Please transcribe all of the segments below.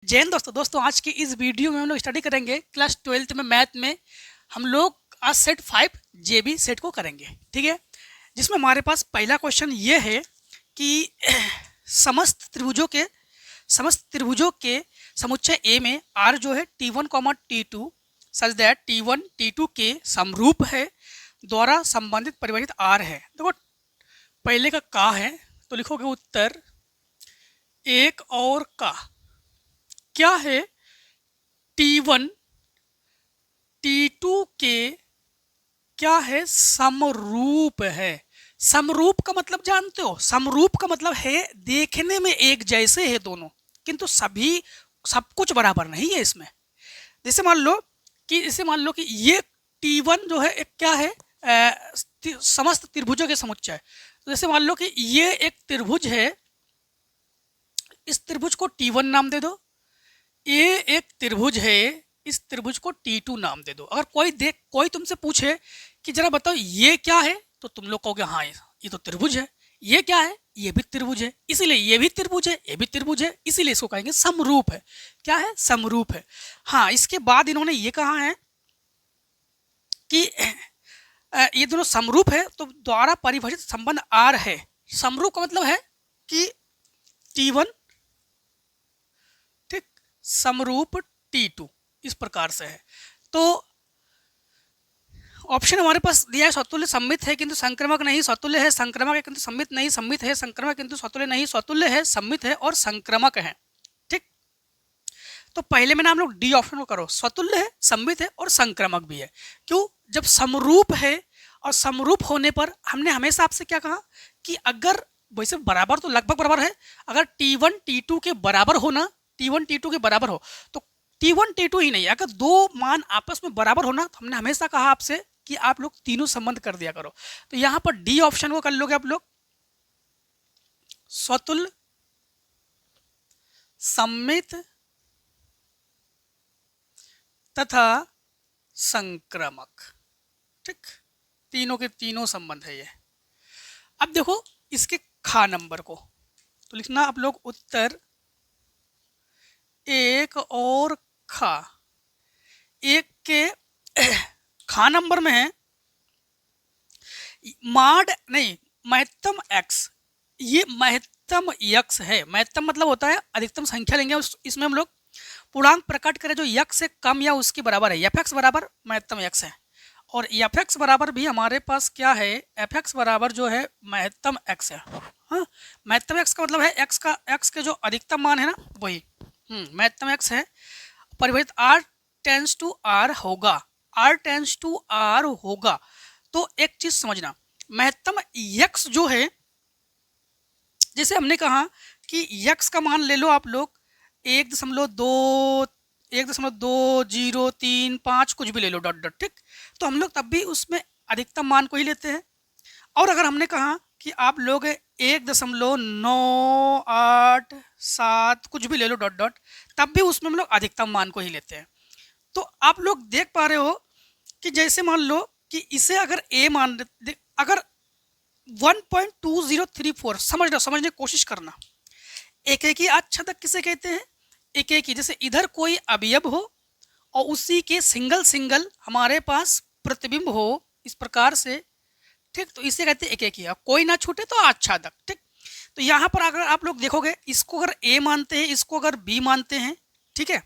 जय हिंद दोस्तों आज की इस वीडियो में हम लोग स्टडी करेंगे क्लास 12th में मैथ में। हम लोग आज सेट 5 जेबी सेट को करेंगे, ठीक है। जिसमें हमारे पास पहला क्वेश्चन ये है कि समस्त त्रिभुजों के समुच्चय ए में आर जो है T1 T2 such that T1 T2 के समरूप है द्वारा संबंधित परिभाषित आर है। देखो पहले का है तो लिखोगे उत्तर एक और का क्या है T1 T2 के क्या है समरूप है। समरूप का मतलब जानते हो, समरूप का मतलब है देखने में एक जैसे है दोनों, किंतु सब कुछ बराबर नहीं है इसमें। जैसे मान लो कि ये T1 जो है एक क्या है समस्त त्रिभुजों के समुच्चय। तो जैसे मान लो कि ये एक त्रिभुज है, इस त्रिभुज को T1 नाम दे दो। ये एक त्रिभुज है, इस त्रिभुज को T2 नाम दे दो। अगर कोई तुमसे पूछे कि जरा बताओ ये क्या है, तो तुम लोग कहोगे हाँ ये तो त्रिभुज है। ये क्या है, ये भी त्रिभुज है, इसीलिए ये भी त्रिभुज है, ये भी त्रिभुज है, इसीलिए इसको कहेंगे समरूप है। क्या है, समरूप है। हाँ, इसके बाद इन्होंने ये कहा है कि ये दोनों समरूप है तो द्वारा परिभाषित संबंध आर है। समरूप का मतलब है कि T1 ठीक समरूप T2 इस प्रकार से है। तो ऑप्शन हमारे पास दिया है स्वतुल्य सममित है किंतु संक्रमक नहीं, स्वतुल्य है संक्रमक है किंतु सममित नहीं, सममित है संक्रमक किंतु स्वतुल्य नहीं, स्वतुल्य है सममित है और संक्रमक है। ठीक, तो पहले में ना हम लोग डी ऑप्शन को करो, स्वतुल्य है सममित है और संक्रमक भी है। क्यों, जब समरूप है और समरूप होने पर हमने हमेशा आपसे क्या कहा कि अगर वैसे बराबर तो लगभग बराबर है, अगर T1 T2 के बराबर हो ना, T1 T2 के बराबर हो तो T1 T2 ही नहीं, अगर दो मान आपस में बराबर होना तो हमने हमेशा कहा आपसे कि आप लोग तीनों संबंध कर दिया करो। तो यहां पर डी ऑप्शन को कर लोगे आप लोग, स्वतुल्य सममित तथा संक्रमक। ठीक, तीनों के तीनों संबंध है ये। अब देखो इसके खा नंबर को तो लिखना आप लोग उत्तर एक और खा। एक के खा नंबर में है माड नहीं महत्तम एक्स, ये महत्तम यक्स है। महत्तम मतलब होता है अधिकतम संख्या लेंगे, इसमें हम लोग पूर्णांक प्रकट करें जो यक्स से कम या उसके बराबर है। एफ एक्स बराबर महत्तम यक्स है और एफ एक्स बराबर भी हमारे पास क्या है, एफ एक्स बराबर जो है महत्तम एक्स है। हाँ, महत्तम एक्स का मतलब है एक्स के जो अधिकतम मान है ना वही महत्तम एक्स है। परिभाषित आर टेंस टू आर होगा, आर टेंस टू आर होगा। तो एक चीज समझना, महत्तम यक्स जो है, जैसे हमने कहा कि यक्स का मान ले लो आप लोग 1.2035 कुछ भी ले लो डॉट डॉट, ठीक। तो हम लोग तब भी उसमें अधिकतम मान को ही लेते हैं। और अगर हमने कहा कि आप लोग 1.987 कुछ भी ले लो डॉट डॉट, तब भी उसमें हम लोग अधिकतम मान को ही लेते हैं। तो आप लोग देख पा रहे हो कि जैसे मान लो कि इसे अगर ए मान, अगर 1.2034 समझने की कोशिश करना। एक एक ही आच्छादक किसे कहते हैं, एक एक ही, जैसे इधर कोई अवयव हो और उसी के सिंगल सिंगल हमारे पास प्रतिबिंब हो इस प्रकार से, ठीक, तो इसे कहते हैं एक एक ही। अब कोई ना छूटे तो आच्छादक, ठीक। तो यहाँ पर अगर आप लोग देखोगे, इसको अगर ए मानते हैं, इसको अगर बी मानते हैं, ठीक है,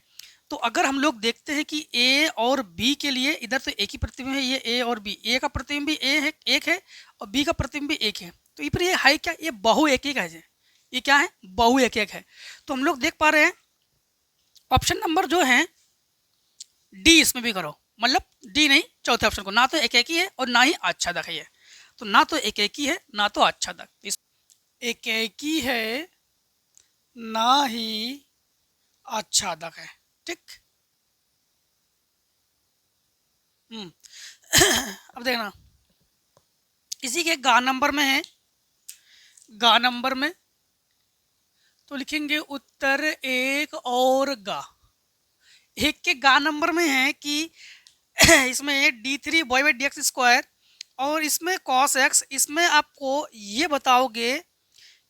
तो अगर हम लोग देखते हैं कि ए और बी के लिए इधर तो एक ही प्रतिबिंब है, ये ए और बी, ए का प्रतिबिंब भी ए है एक है और बी का प्रतिबिंब भी एक है, तो ये पर ये है क्या, ये बहु एक एक है, ये क्या है, बहु एक एक है। तो हम लोग देख पा रहे हैं ऑप्शन नंबर जो है डी, इसमें भी करो, मतलब डी नहीं चौथे ऑप्शन को, ना तो एक एक ही है और ना ही आच्छादक है ये, तो ना तो एक एक ही है ना तो आच्छादक, एक एक ही है ना ही आच्छादक है, ठीक। अब देखना इसी के गा नंबर में है, गा नंबर में तो लिखेंगे उत्तर एक और गा। एक के गा नंबर में है कि इसमें d3/dx² और इसमें cos x, इसमें आपको ये बताओगे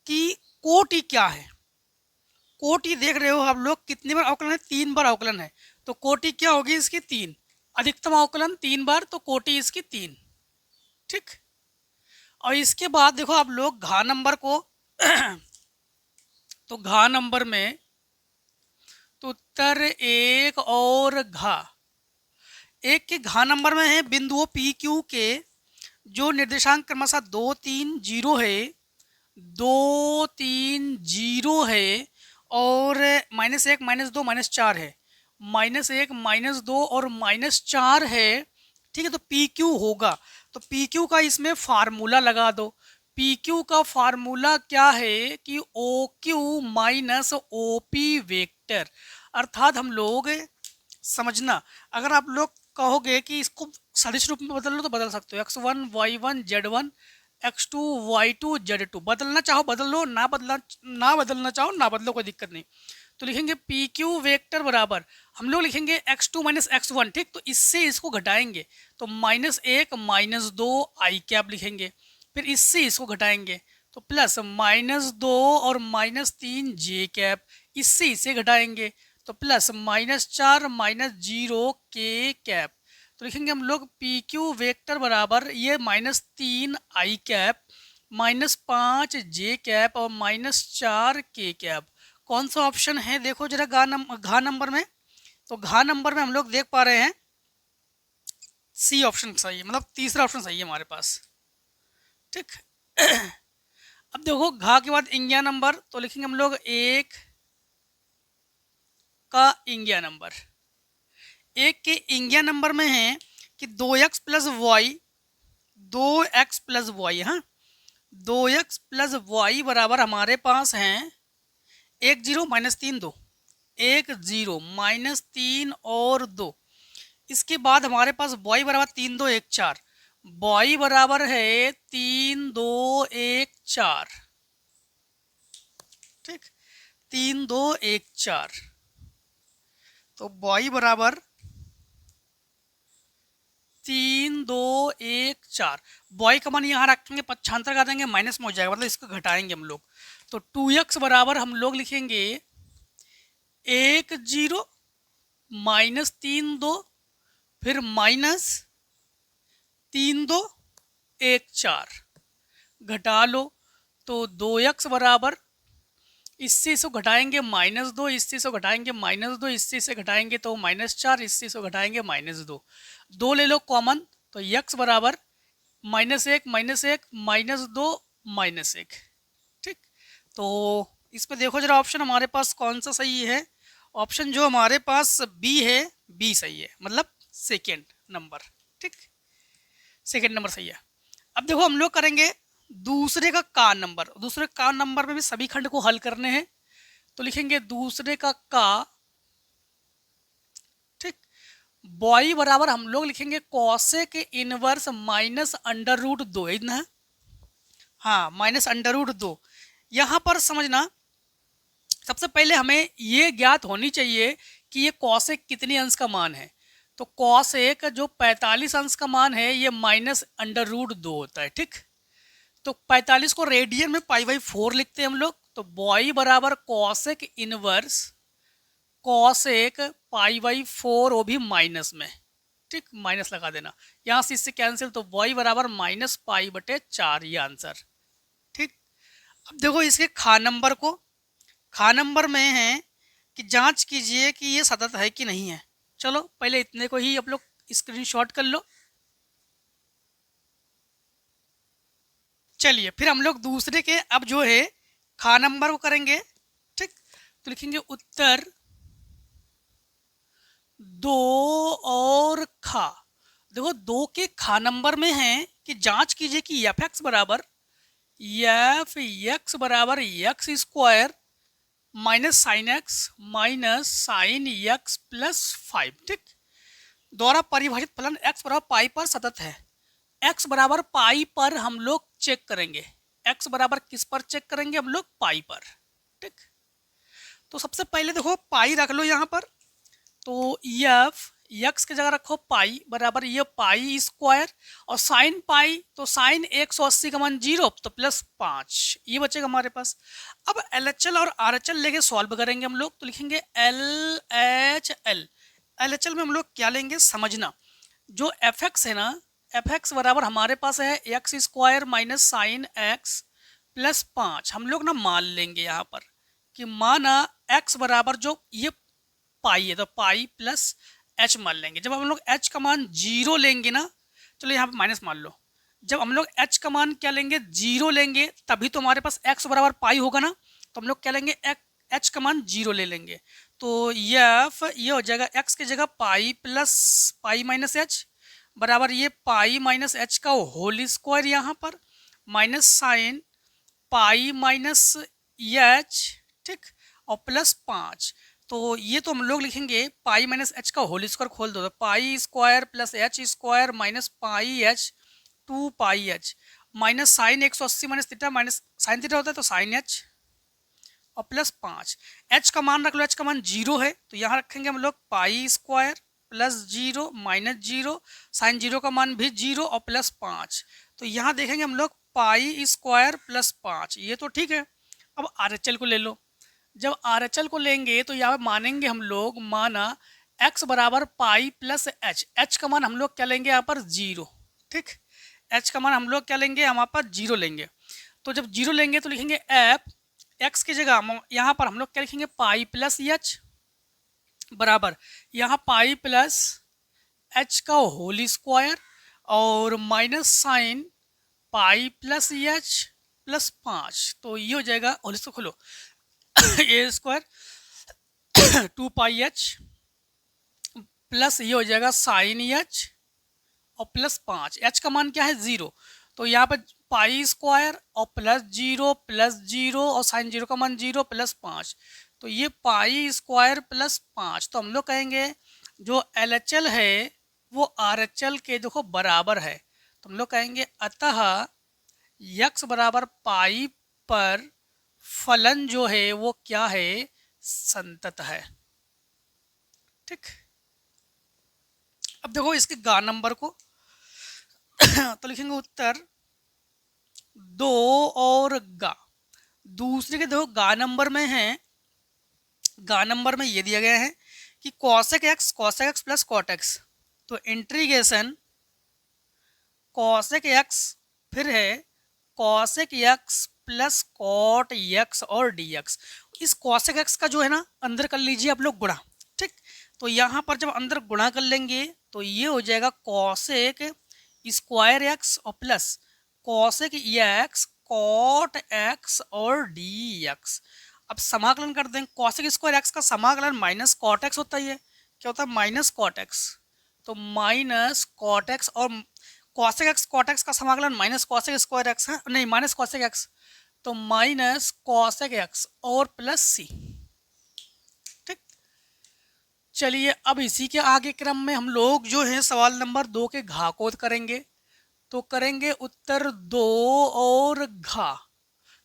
कि कोटि क्या है, कोटि देख रहे हो आप लोग कितनी बार अवकलन है, 3 बार अवकलन है, तो कोटि क्या होगी इसकी 3, अधिकतम अवकलन 3 बार, तो कोटि इसकी 3। ठीक। और इसके बाद देखो आप लोग घा नंबर को तो घा नंबर में तो उत्तर 1 और घा, एक के घा नंबर में है बिंदुओं पी क्यू के जो निर्देशांक क्रमशः 2 3 0 है, 2 3 0 है और -1 -2 -4 है, -1 -2 और -4 है। ठीक है, तो पी क्यू होगा, तो पी क्यू का इसमें फार्मूला लगा दो। पी क्यू का फार्मूला क्या है कि O Q minus O P vector, अर्थात हम लोग समझना, अगर आप लोग कहोगे कि इसको सदिश रूप में बदल लो तो बदल सकते हो, x1 y1 z1 x2 y2 z2, बदलना चाहो बदल लो, ना बदलना चाहो ना बदलो, कोई दिक्कत नहीं। तो लिखेंगे पी क्यू वेक्टर बराबर हम लोग लिखेंगे x2 माइनस x1। ठीक, तो इससे इसको घटाएंगे तो -1 -2 आई कैप लिखेंगे, फिर इससे इसको घटाएंगे तो प्लस -2 और -3 जे कैप, इससे इसे घटाएंगे तो प्लस -4 -0 के कैप। तो लिखेंगे हम लोग पी क्यू वेक्टर बराबर ये -3 आई कैप -5 जे कैप और -4 के कैप। कौन सा ऑप्शन है देखो जरा घा नंबर में, तो घा नंबर में हम लोग देख पा रहे हैं सी ऑप्शन सही है, मतलब तीसरा ऑप्शन सही है हमारे पास। ठीक। अब देखो घा के बाद इंगिया नंबर, तो लिखेंगे हम लोग 1 का इंगिया नंबर, 1 के इंगिया नंबर में है कि 2x plus Y, 2x plus Y, हाँ 2x प्लस वाई बराबर हमारे पास हैं 1 0 -3 2, 1 0 -3 और 2। इसके बाद हमारे पास y बराबर 3 2 1 4, y बराबर है 3 2 1 4। ठीक, 3 2 1 4, तो y बराबर 3 2 1 4, बॉय का मान यहाँ रखेंगे, पक्षांतर कर देंगे, माइनस में हो जाएगा, मतलब इसको घटाएंगे हम लोग। तो 2x बराबर हम लोग लिखेंगे 1 0 -3 2, फिर -3 2 1 4, घटा लो तो 2x बराबर इससे इसको घटाएंगे -2, इससे इसको घटाएंगे -2, इससे इसे घटाएंगे तो -4, इससे इसको घटाएंगे -2, 2 ले लो कॉमन तो x बराबर -1 -1 -2 -1। ठीक, तो इस पे देखो जरा ऑप्शन हमारे पास कौन सा सही है। ऑप्शन जो हमारे पास बी है, बी सही है, मतलब सेकेंड नंबर। ठीक, सेकेंड नंबर सही है। अब देखो हम लोग करेंगे दूसरे का नंबर, दूसरे का नंबर में भी सभी खंड को हल करने हैं, तो लिखेंगे दूसरे का। ठीक, बॉय बराबर हम लोग लिखेंगे कॉसेक इनवर्स -√2 इतना है, हाँ -√2। यहाँ पर समझना सबसे पहले हमें ये ज्ञात होनी चाहिए कि ये कॉसेक कितने अंश का मान है, तो कॉसेक जो 45 अंश का मान है ये -√2 होता है। ठीक, तो 45 को रेडियन में π/4 लिखते हैं हम लोग, तो बॉय बराबर कॉसेक इनवर्स कॉसेक π/4, वो भी माइनस में। ठीक, माइनस लगा देना, यहाँ से इससे कैंसिल, तो बॉय बराबर -π/4 ये आंसर। ठीक, अब देखो इसके खा नंबर को, खा नंबर में है कि जांच कीजिए कि ये सतत है कि नहीं है। चलो पहले इतने को ही आप लोग स्क्रीनशॉट कर लो। चलिए फिर हम लोग दूसरे के अब जो है खा नंबर को करेंगे। ठीक, तो लिखेंगे उत्तर 2 और खा। देखो 2 के खा नंबर में है कि जांच कीजिए कि एफ एक्स बराबर x square minus sine x minus sine x plus 5। ठीक, द्वारा परिभाषित फलन x बराबर पाई पर सतत है। x बराबर पाई पर हम लोग चेक करेंगे, x बराबर किस पर चेक करेंगे हम लोग, पाई पर। ठीक, तो सबसे पहले देखो पाई रख लो यहाँ पर, तो एफ एक्स की जगह रखो पाई बराबर ये पाई स्क्वायर और साइन पाई, तो साइन 180 का मान 0 तो +5 ये बचेगा हमारे पास। अब LHL और RHL लेके सॉल्व करेंगे हम लोग, तो लिखेंगे LHL। LHL में हम लोग क्या लेंगे समझना, जो fx है ना, fx बराबर हमारे पास है x square minus sine x plus 5। हम लोग ना मान लेंगे यहाँ पर कि माना x बराबर जो ये पाई है तो पाई प्लस h मान लेंगे। जब हम लोग h का मान 0 लेंगे ना, चलो यहाँ पे माइनस मान लो, जब हम लोग h का मान क्या लेंगे 0 लेंगे तभी तो हमारे पास x बराबर पाई होगा ना, तो हम लोग क्या लेंगे h का मान 0 ले लेंगे। तो ये हो जाएगा x की जगह pi plus pi minus H बराबर ये पाई माइनस एच का होल स्क्वायर यहाँ पर minus sine pi minus H, ठीक, और प्लस 5। तो ये तो हम लोग लिखेंगे पाई माइनस एच का होल स्क्वायर खोल दो तो pi square plus h square minus pi h 2 pi h minus sine 180 minus theta minus sine theta होता है तो साइन एच और प्लस 5। एच का मान रख लो, एच का मान 0 है तो यहाँ रखेंगे हम लोग pi square plus 0 minus 0 sine 0 का मान भी 0 और प्लस 5। तो यहाँ देखेंगे हम लोग पाई स्क्वायर प्लस 5, ये तो ठीक है। अब RHL को ले लो, जब RHL को लेंगे तो यहाँ पे मानेंगे हम लोग, माना x बराबर पाई प्लस एच, एच का मान हम लोग क्या लेंगे यहाँ पर 0, ठीक, एच का मान हम लोग क्या लेंगे यहाँ पर 0 लेंगे। तो जब 0 लेंगे तो लिखेंगे एफ एक्स की जगह यहाँ पर हम लोग क्या लिखेंगे पाई प्लस एच बराबर यहाँ पाई प्लस एच का होल स्क्वायर और minus sine pi plus H plus 5। तो ये हो जाएगा होल स्क्वायर खोलो ए स्क्वायर 2 पाई एच प्लस ये हो जाएगा साइन एच और प्लस 5। एच का मान क्या है 0, तो यहाँ पर पाई स्क्वायर और प्लस जीरो और साइन 0 का मान 0 प्लस 5। तो ये पाई स्क्वायर प्लस 5। तो हम लोग कहेंगे जो LHL है वो RHL के देखो बराबर है, तो हम लोग कहेंगे अतः x बराबर पाई पर फलन जो है वो क्या है संतत है, ठीक। अब देखो इसके गा नंबर को तो लिखेंगे उत्तर 2 और गा। दूसरे के देखो गा नंबर में है, गा नंबर में ये दिया गया है कि cosec x plus cot X, तो इंटीग्रेशन cosec x फिर है cosec x plus cot x और dx। इस cosec x का जो है ना अंदर कर लीजिए आप लोग गुणा, ठीक। तो यहाँ पर जब अंदर गुणा कर लेंगे तो ये हो जाएगा cosec स्क्वायर x और plus cosec x cot x और dx। अब समाकलन कर दें, cosec स्क्वायर x का समाकलन माइनस कॉट x होता है, क्या होता है माइनस कॉट x, तो माइनस कॉट x और cosec x कॉट x का समाकलन माइनस cosec स्क्वायर x है, नहीं माइनस cosec x, तो माइनस cosec x और प्लस c, ठीक। चलिए अब इसी के आगे क्रम में हम लोग जो है सवाल नंबर 2 के घा को करेंगे, तो करेंगे उत्तर 2 और घा।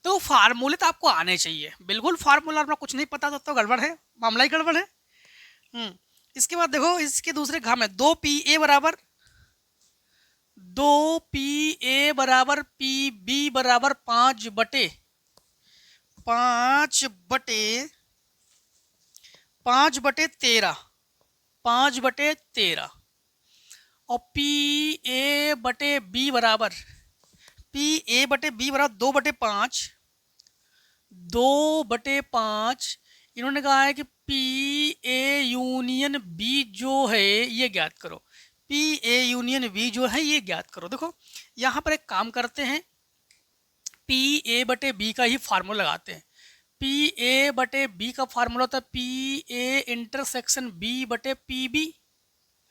तो फार्मूले तो आपको आने चाहिए, बिल्कुल फार्मूला अपना कुछ नहीं पता तो गड़बड़ है, मामला ही गड़बड़ है। इसके बाद देखो इसके दूसरे घा में 2PA बराबर PB बराबर 5 बटे 13 और PA बटे B बराबर 2/5 इन्होंने कहा है कि PA यूनियन B जो है ये ज्ञात करो, PA यूनियन B जो है ये ज्ञात करो। देखो यहाँ पर एक काम करते हैं, PA बटे B का ही फार्मूला लगाते हैं। PA बटे B का फार्मूला होता है PA इंटरसेक्शन B बटे PB,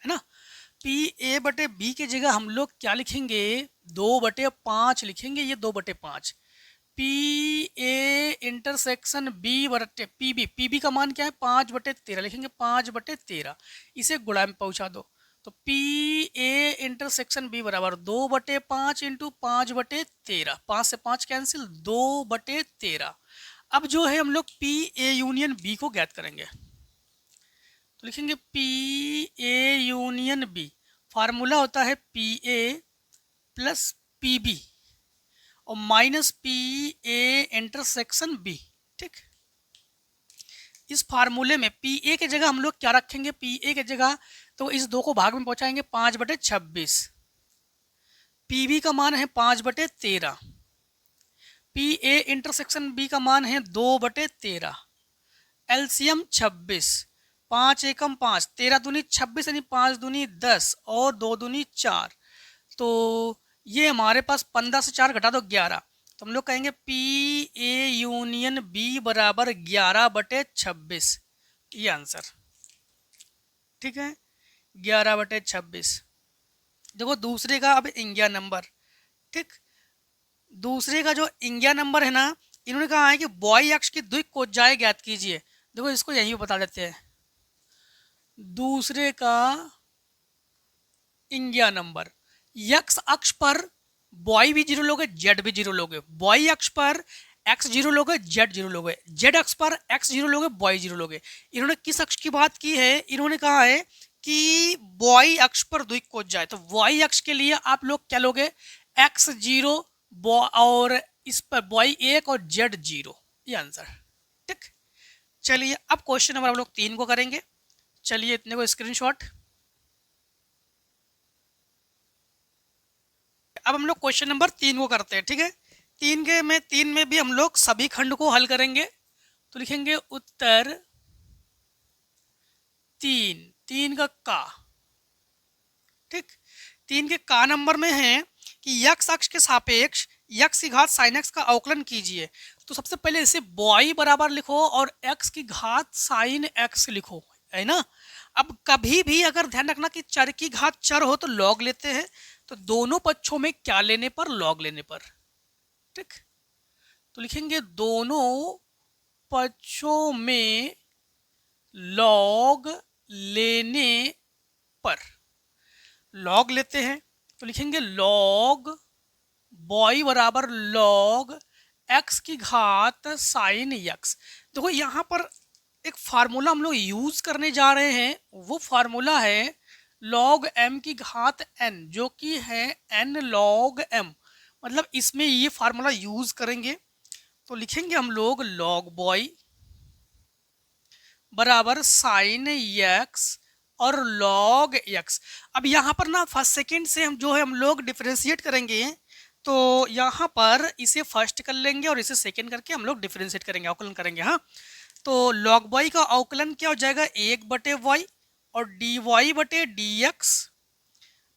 है ना। PA बटे B की जगह हम लोग क्या लिखेंगे 2/5 लिखेंगे, ये 2/5 PA इंटरसेक्शन B बटे PB का मान क्या है 5/13 लिखेंगे 5/13, इसे गुणा में पहुंचा दो तो PA इंटरसेक्शन B बराबर 2/5 इंटू 5/13, 5 से 5 कैंसिल 2/13। अब जो है हम लोग PA यूनियन B को ज्ञात करेंगे, तो लिखेंगे PA यूनियन B, फार्मूला होता है PA प्लस PB और माइनस PA इंटरसेक्शन B, ठीक, इस फार्मूले में पी ए की जगह हम लोग क्या रखेंगे, पी ए की जगह तो इस 2 को भाग में पहुंचाएंगे 5/26, पी बी का मान है 5/13, पी ए इंटरसेक्शन बी का मान है 2/13, एलसीएम 26, 5 एकम 5, 13 दूनी 26 यानी 5 दूनी 10 और 2 दूनी 4, तो ये हमारे पास 15 से 4 घटा दो 11, तो हम लोग कहेंगे पी ए यूनियन बी बराबर 11/26, ये आंसर। ठीक है, 11/26। देखो दूसरे का अब इंगिया नंबर, ठीक, दूसरे का जो इंगिया नंबर है ना, इन्होंने कहा है कि बॉय अक्ष की द्विक कोज्जाएं ज्ञात कीजिए। देखो इसको यहीं पे बता देते हैं, दूसरे का इंगिया नंबर, एक्स अक्ष पर बॉय भी 0 लोगे, जेड भी 0 लोगे, बॉय अक्ष पर एक्स 0 लोगे, जेड 0 लोगे, जेड अक्ष पर एक्स 0 लोगे, बॉय 0 लोगे। इन्होंने किस अक्ष की बात की है, इन्होंने कहा है कि बॉय अक्ष पर द्विक कोज्जा है, तो बॉय अक्ष के लिए आप लोग क्या लोगे, एक्स 0 और इस पर बॉय 1 और जेड 0, ये आंसर। ठीक, चलिए अब क्वेश्चन नंबर हम लोग 3 को करेंगे। चलिए इतने को स्क्रीनशॉट। अब हम लोग क्वेश्चन नंबर 3 को करते हैं। ठीक है, 3 में भी हम लोग सभी खंड को हल करेंगे, तो लिखेंगे उत्तर 3 का। ठीक, 3 के का नंबर में है कि यक्स अक्ष के सापेक्ष यक्स की घात साइन एक्स का अवकलन कीजिए। तो सबसे पहले इसे बॉय बराबर लिखो और एक्स की घात साइन एक्स लिखो, है ना। अब कभी भी अगर ध्यान रखना कि चर की घात चर हो तो लॉग लेते हैं, तो दोनों पक्षों में क्या लेने पर, लॉग लेने पर। ठीक, तो लिखेंगे दोनों पक्षों में लॉग लेने पर, लॉग लेते हैं तो लिखेंगे लॉग बॉय बराबर लॉग एक्स की घात साइन एक्स। देखो यहाँ पर एक फार्मूला हम लोग यूज करने जा रहे हैं, वो फार्मूला है लॉग एम की घात एन, जो कि है एन लॉग एम, मतलब इसमें ये फार्मूला यूज करेंगे। तो लिखेंगे हम लोग लॉग बॉय बराबर साइन एक्स और लॉग एक्स। अब यहाँ पर ना फर्स्ट सेकेंड से हम जो है हम लोग डिफरेंशिएट करेंगे, तो यहाँ पर इसे फर्स्ट कर लेंगे और इसे सेकेंड करके हम लोग डिफरेंशिएट करेंगे, अवकलन करेंगे। हाँ, तो लॉग बॉय का अवकलन क्या हो जाएगा, 1/y और dy/dx,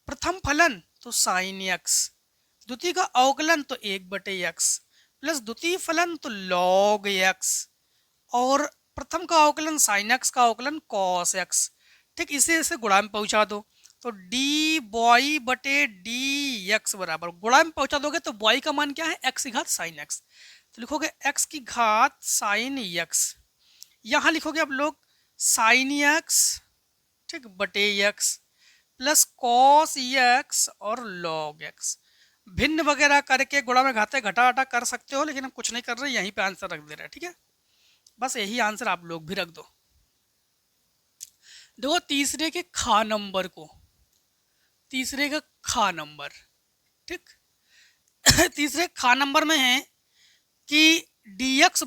प्रथम फलन तो साइन एक्स, द्वितीय का अवकलन तो 1/x प्लस द्वितीय फलन तो लॉग एक्स, और प्रथम का अवकलन साइन एक्स का अवकलन कॉस एक्स। ठीक, इसे गुणा में पहुंचा दो, तो डी बॉय बटे डी एक्स बराबर, गुणा में पहुंचा दोगे तो बॉय का मान क्या है, एक्स की घात साइन एक्स, तो लिखोगे एक्स की घात साइन एक्स, यहाँ लिखोगे आप लोग साइन एक्स, ठीक, बटे एक्स प्लस कॉस एक्स और लॉग एक्स। भिन्न वगैरह करके गुणा में घाते घटा घटा कर सकते हो, लेकिन हम कुछ नहीं कर रहे, यहीं पे आंसर रख दे रहे हैं। ठीक है, बस यही आंसर आप लोग भी रख दो। देखो तीसरे के खा नंबर को, तीसरे का खा नंबर, ठीक तीसरे खा नंबर में है कि dx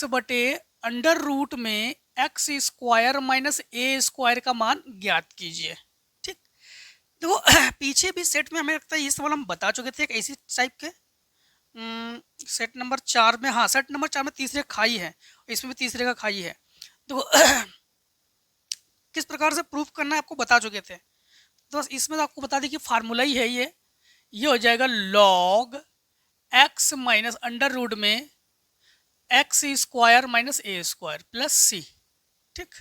बटे अंडर रूट में X square minus A square का मान ज्ञात कीजिए। ठीक, देखो पीछे भी सेट में हमें लगता है ये सवाल हम बता चुके थे, एक ऐसी टाइप के सेट नंबर 4 में, हाँ सेट नंबर 4 में तीसरे खाई है, इसमें भी तीसरे का खाई है। तो किस प्रकार से प्रूफ करना है आपको बता चुके थे, तो बस इसमें तो आपको बता दें कि फार्मूला ही है ये हो जाएगा log X minus under root में X square minus A square plus C. ठीक,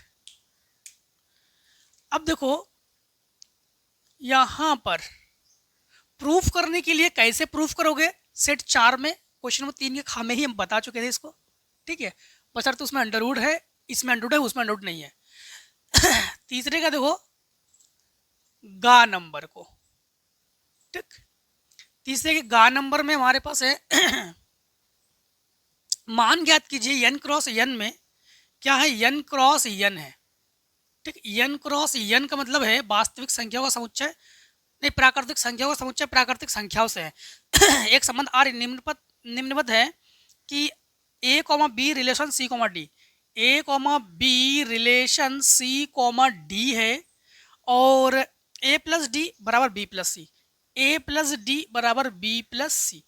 अब देखो यहां पर प्रूफ करने के लिए कैसे प्रूफ करोगे, सेट 4 में क्वेश्चन नंबर 3 के खा में ही हम बता चुके थे इसको। ठीक है, बशर्ते उसमें अंडर रूट है, इसमें अंडर रूट है, उसमें अंडर रूट नहीं है। तीसरे का देखो गा नंबर को, ठीक, तीसरे के गा नंबर में हमारे पास है मान ज्ञात कीजिए n क्रॉस n में, क्या है n क्रॉस n है। ठीक, n क्रॉस n का मतलब है वास्तविक संख्याओं का समुच्चय, नहीं प्राकृतिक संख्याओं का समुच्चय प्राकृतिक संख्याओं से है। एक संबंध r निम्नवत है कि ए comma B relation C comma D, ए comma B relation C comma D है और ए प्लस डी बराबर बी प्लस सी, ए प्लस डी बराबर बी प्लस सी।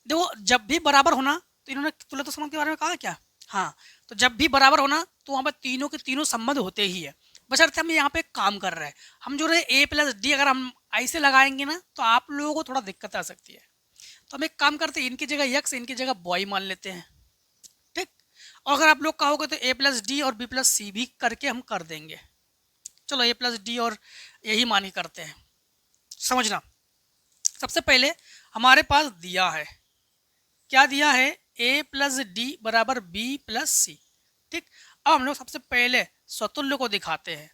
देखो जब भी बराबर होना, तो इन्होंने तुल्यता तो संबंध के बारे में कहा क्या? हाँ, तो जब भी बराबर होना तो वहाँ पर तीनों के तीनों संबंध होते ही है। बशर्ते हम यहाँ पे काम कर रहे हैं, हम जो रहे ए प्लस डी अगर हम ऐसे लगाएंगे ना तो आप लोगों को थोड़ा दिक्कत आ सकती है। तो हम एक काम करते हैं, इनकी जगह यक्स इनकी जगह बॉय मान लेते हैं, ठीक। और अगर आप लोग कहोगे तो ए प्लस डी और बी प्लस सी भी करके हम कर देंगे। चलो ए प्लस डी और यही मान के करते हैं। समझना, सबसे पहले हमारे पास दिया है, क्या दिया है? ए प्लस डी बराबर बी प्लस सी, ठीक। अब हम लोग सबसे पहले स्वतुल्य को दिखाते हैं।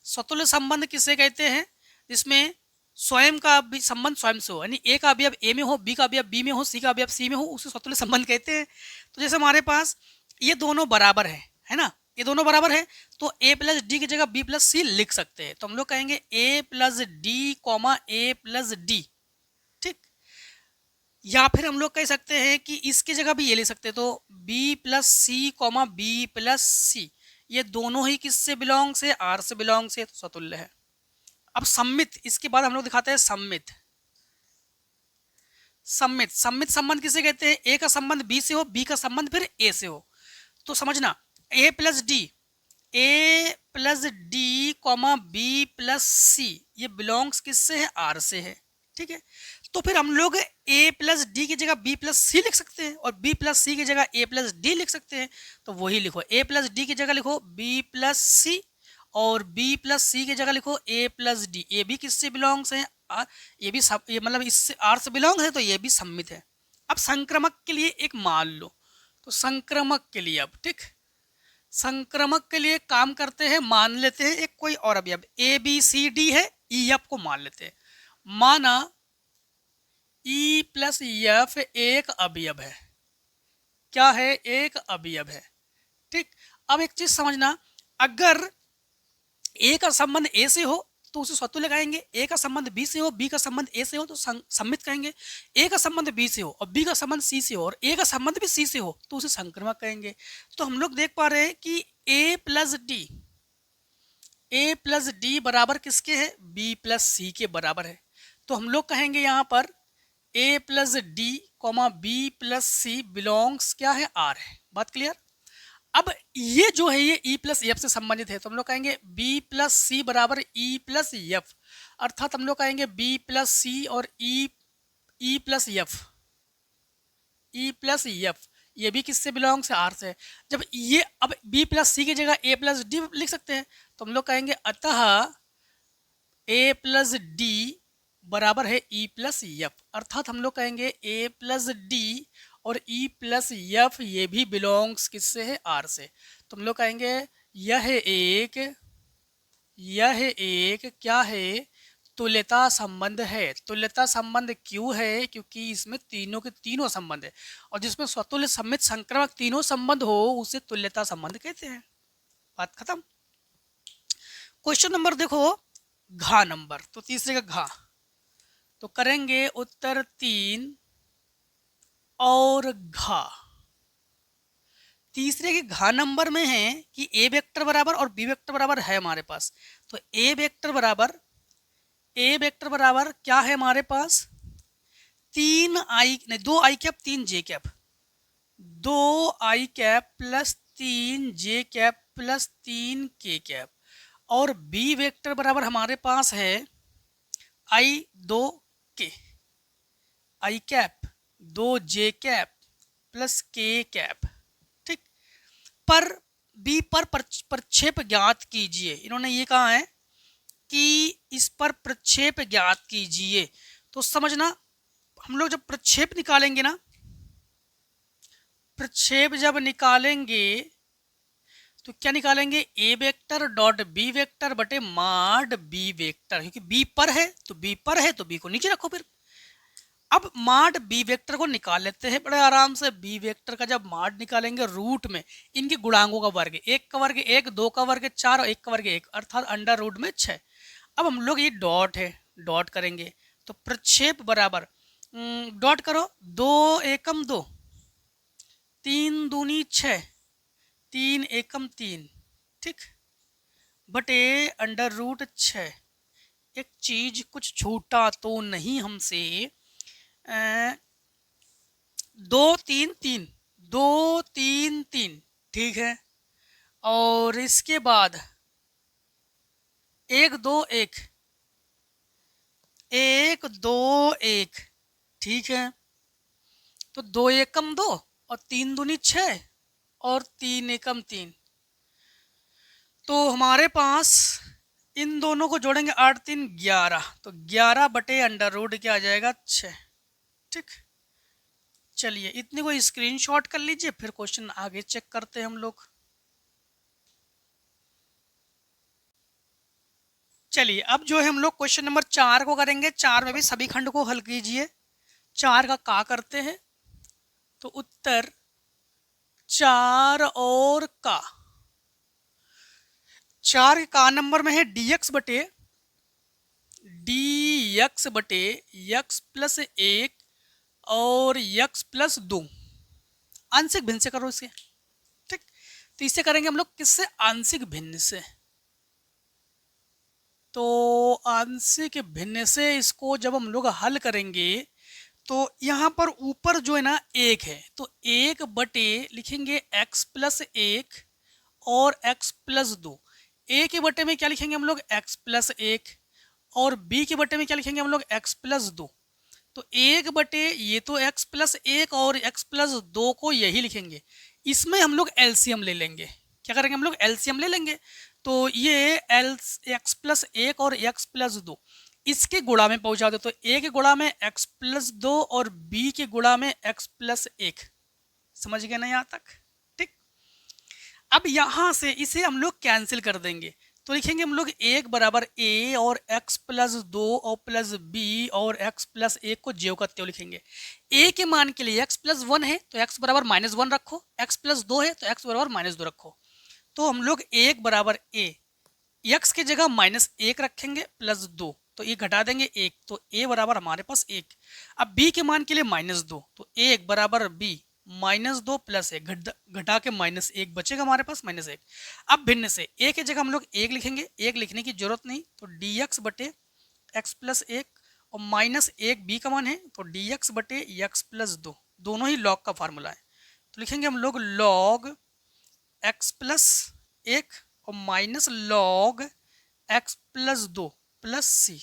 स्वतुल्य संबंध किसे कहते हैं? जिसमें स्वयं का भी संबंध स्वयं से हो, यानी ए का अवयव ए में हो, बी का अवयव बी में हो, सी का अवयव सी में हो, उसे स्वतुल्य संबंध कहते हैं। तो जैसे हमारे पास ये दोनों बराबर है ना, ये दोनों बराबर है, तो ए प्लस डी की जगह बी प्लस सी लिख सकते हैं। तो हम लोग कहेंगे ए प्लस डी कॉमा ए प्लस डी, ठीक। या फिर हम लोग कह सकते हैं कि इसकी जगह भी ये ले सकते हैं, तो B plus C comma B plus C, ये दोनों ही किससे बिलोंग से? आर से बिलोंग से, तो स्वतुल्य है। अब सम्मित, इसके बाद हम लोग दिखाते हैं सम्मित। सम्मित सम्मित संबंध किसे कहते हैं? ए का संबंध बी से हो, बी का संबंध फिर ए से हो। तो समझना, A plus D comma B plus C, ये बिलोंग्स किससे है? आर से है, ठीक है। तो फिर हम लोग ए प्लस डी की जगह बी प्लस सी लिख सकते हैं और बी प्लस सी की जगह ए प्लस डी लिख सकते हैं। तो वही लिखो, ए प्लस डी की जगह लिखो बी प्लस सी और बी प्लस सी की जगह लिखो ए प्लस डी। ये भी किससे बिलोंग्स है? ये भी ये मतलब इससे आर से बिलोंग है, तो ये भी सम्मित है। अब संक्रमक के लिए एक मान लो, तो संक्रमक के लिए अब, ठीक, संक्रमक के लिए काम करते हैं, मान लेते हैं एक कोई और अवयव ए बी सी डी है, ई एफ को मान लेते हैं। माना ई प्लस एफ एक अवयव है, क्या है? एक अवयव है, ठीक। अब एक चीज समझना, अगर ए का संबंध ए से हो तो उसे स्वतुल्य कहेंगे, ए का संबंध बी से हो, बी का संबंध ए से हो तो सम्मित कहेंगे, ए का संबंध बी से हो और बी का संबंध सी से हो और ए का संबंध भी सी से हो तो उसे संक्रमक कहेंगे। तो हम लोग देख पा रहे हैं कि ए प्लस डी बराबर किसके है? बी प्लस सी के बराबर है। तो हम लोग कहेंगे यहाँ पर A plus D comma B plus C belongs क्या है? आर है। बात क्लियर? अब ये जो है ये ई प्लस एफ से संबंधित है, तो हम लोग कहेंगे बी प्लस सी बराबर ई प्लस एफ, अर्थात हम लोग कहेंगे बी प्लस सी और ई प्लस एफ, ये भी किससे बिलोंग से? आर से। जब ये अब बी प्लस सी की जगह ए प्लस डी लिख सकते हैं, तो हम लोग कहेंगे अतः ए प्लस डी बराबर है ई प्लस एफ, अर्थात हम लोग कहेंगे ए प्लस डी और ई प्लस एफ ये भी बिलोंग्स किससे है? आर से। तो हम लोग कहेंगे यह एक क्या है? तुल्यता संबंध है। तुल्यता संबंध क्यों है? क्योंकि इसमें तीनों के तीनों संबंध है और जिसमें स्वतुल्य सम्मित संक्रमक तीनों संबंध हो उसे तुल्यता संबंध कहते हैं। बात खत्म। क्वेश्चन नंबर देखो, घा नंबर, तो तीसरे का घा, तो करेंगे उत्तर 3 और घा। तीसरे के घा नंबर में है कि ए वेक्टर बराबर और बी वेक्टर बराबर है हमारे पास, तो ए वेक्टर बराबर क्या है हमारे पास? 2 आई कैप 3 जे कैप, 2 आई कैप प्लस 3 जे कैप प्लस 3 के कैप, और बी वेक्टर बराबर हमारे पास है आई 2 के, आई कैप 2 जे कैप प्लस के कैप, ठीक। पर बी पर प्रक्षेप ज्ञात कीजिए, इन्होंने ये कहा है कि इस पर प्रक्षेप ज्ञात कीजिए। तो समझना, हम लोग जब प्रक्षेप निकालेंगे ना, प्रक्षेप जब निकालेंगे तो क्या निकालेंगे? ए वेक्टर डॉट बी वेक्टर बटे माड बी वेक्टर, क्योंकि बी पर है तो बी को नीचे रखो। फिर अब माड बी वेक्टर को निकाल लेते हैं बड़े आराम से। बी वेक्टर का जब माड निकालेंगे रूट में इनके गुणांकों का वर्ग, 1 का वर्ग 1, 2 का वर्ग 4 और 1 का वर्ग 1, अर्थात अंडर रूट में 6। अब हम लोग ये डॉट है, डॉट करेंगे तो प्रक्षेप बराबर डॉट करो 2 एकम 2, तीन दूनी 6, 3 एकम 3, ठीक, बटे अंडर रूट 6। एक चीज कुछ छूटा तो नहीं हमसे, 2 3 3, 2 3 3, ठीक है। और इसके बाद 1 2 1, 1 2 1, ठीक है। तो 2 एकम 2 और 3 दूनी 6 और 3 एकम 3। तो हमारे पास इन दोनों को जोड़ेंगे 8 3 11, तो 11 बटे अंडर रूट क्या आ जाएगा 6, ठीक। चलिए इतने को स्क्रीनशॉट कर लीजिए, फिर क्वेश्चन आगे चेक करते हैं हम लोग। चलिए अब जो है हम लोग क्वेश्चन नंबर 4 को करेंगे। 4 में भी सभी खंड को हल कीजिए। 4 का करते हैं, तो उत्तर 4 और का। 4 का नंबर में है dx बटे x प्लस 1 और x प्लस 2। आंशिक भिन्न से करो इसे, ठीक। तो इसे करेंगे हम लोग किससे? आंशिक भिन्न से। तो आंशिक भिन्न से इसको जब हम लोग हल करेंगे तो यहाँ पर ऊपर जो है ना 1 है, तो 1 बटे लिखेंगे x प्लस 1 और x प्लस 2। a के बटे में क्या लिखेंगे हम लोग? x प्लस 1, और b के बटे में क्या लिखेंगे हम लोग? x plus 2। तो 1 बटे ये तो x प्लस 1 और x प्लस 2 को यही लिखेंगे। इसमें हम लोग एलसीएम ले लेंगे। क्या करेंगे हम लोग? एलसीएम ले लेंगे। तो ये x प्लस 1 और x प्लस 2 इसके गुणा में पहुंचा दो, तो a के गुणा में x प्लस 2 और b के गुणा में x प्लस 1। समझ गए ना यहाँ तक? ठीक। अब यहां से इसे हम लोग कैंसिल कर देंगे, तो लिखेंगे हम लोग 1 बराबर a और x प्लस 2 और प्लस b और x प्लस 1 को ज्यों का त्यों लिखेंगे। a के मान के लिए x प्लस 1 है तो x बराबर -1 रखो, x प्लस 2 है तो x बराबर -2 रखो। तो हम लोग 1 बराबर a, x की जगह -1 रखेंगे प्लस 2, तो ये घटा देंगे 1, तो a बराबर हमारे पास 1। अब b के मान के लिए -2, तो 1 बराबर b -2 प्लस 1, घटा के -1 बचेगा हमारे पास -1। अब भिन्न से a की जगह हम लोग 1 लिखेंगे, 1 लिखने की जरूरत नहीं, तो dx बटे x प्लस 1 और -1 b का मान है, तो dx बटे x प्लस 2, दोनों ही लॉग का फार्मूला है। तो लिखेंगे हम लोग log x प्लस 1 और minus log x plus 2 plus C.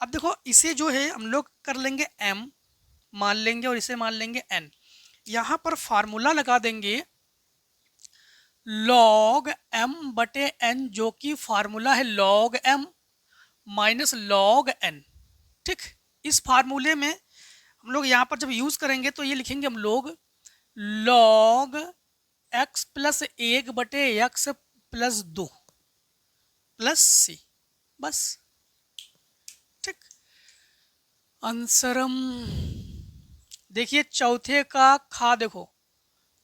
अब देखो इसे जो है हम लोग कर लेंगे m मान लेंगे और इसे मान लेंगे n। यहाँ पर फार्मूला लगा देंगे log m बटे n, जो कि फार्मूला है log m minus log n। ठीक, इस फार्मूले में हम लोग यहाँ पर जब यूज करेंगे तो ये लिखेंगे हम लोग log x प्लस 1 बटे x प्लस 2 प्लस सी, बस। ठीक, आंसरम देखिए चौथे का खा देखो,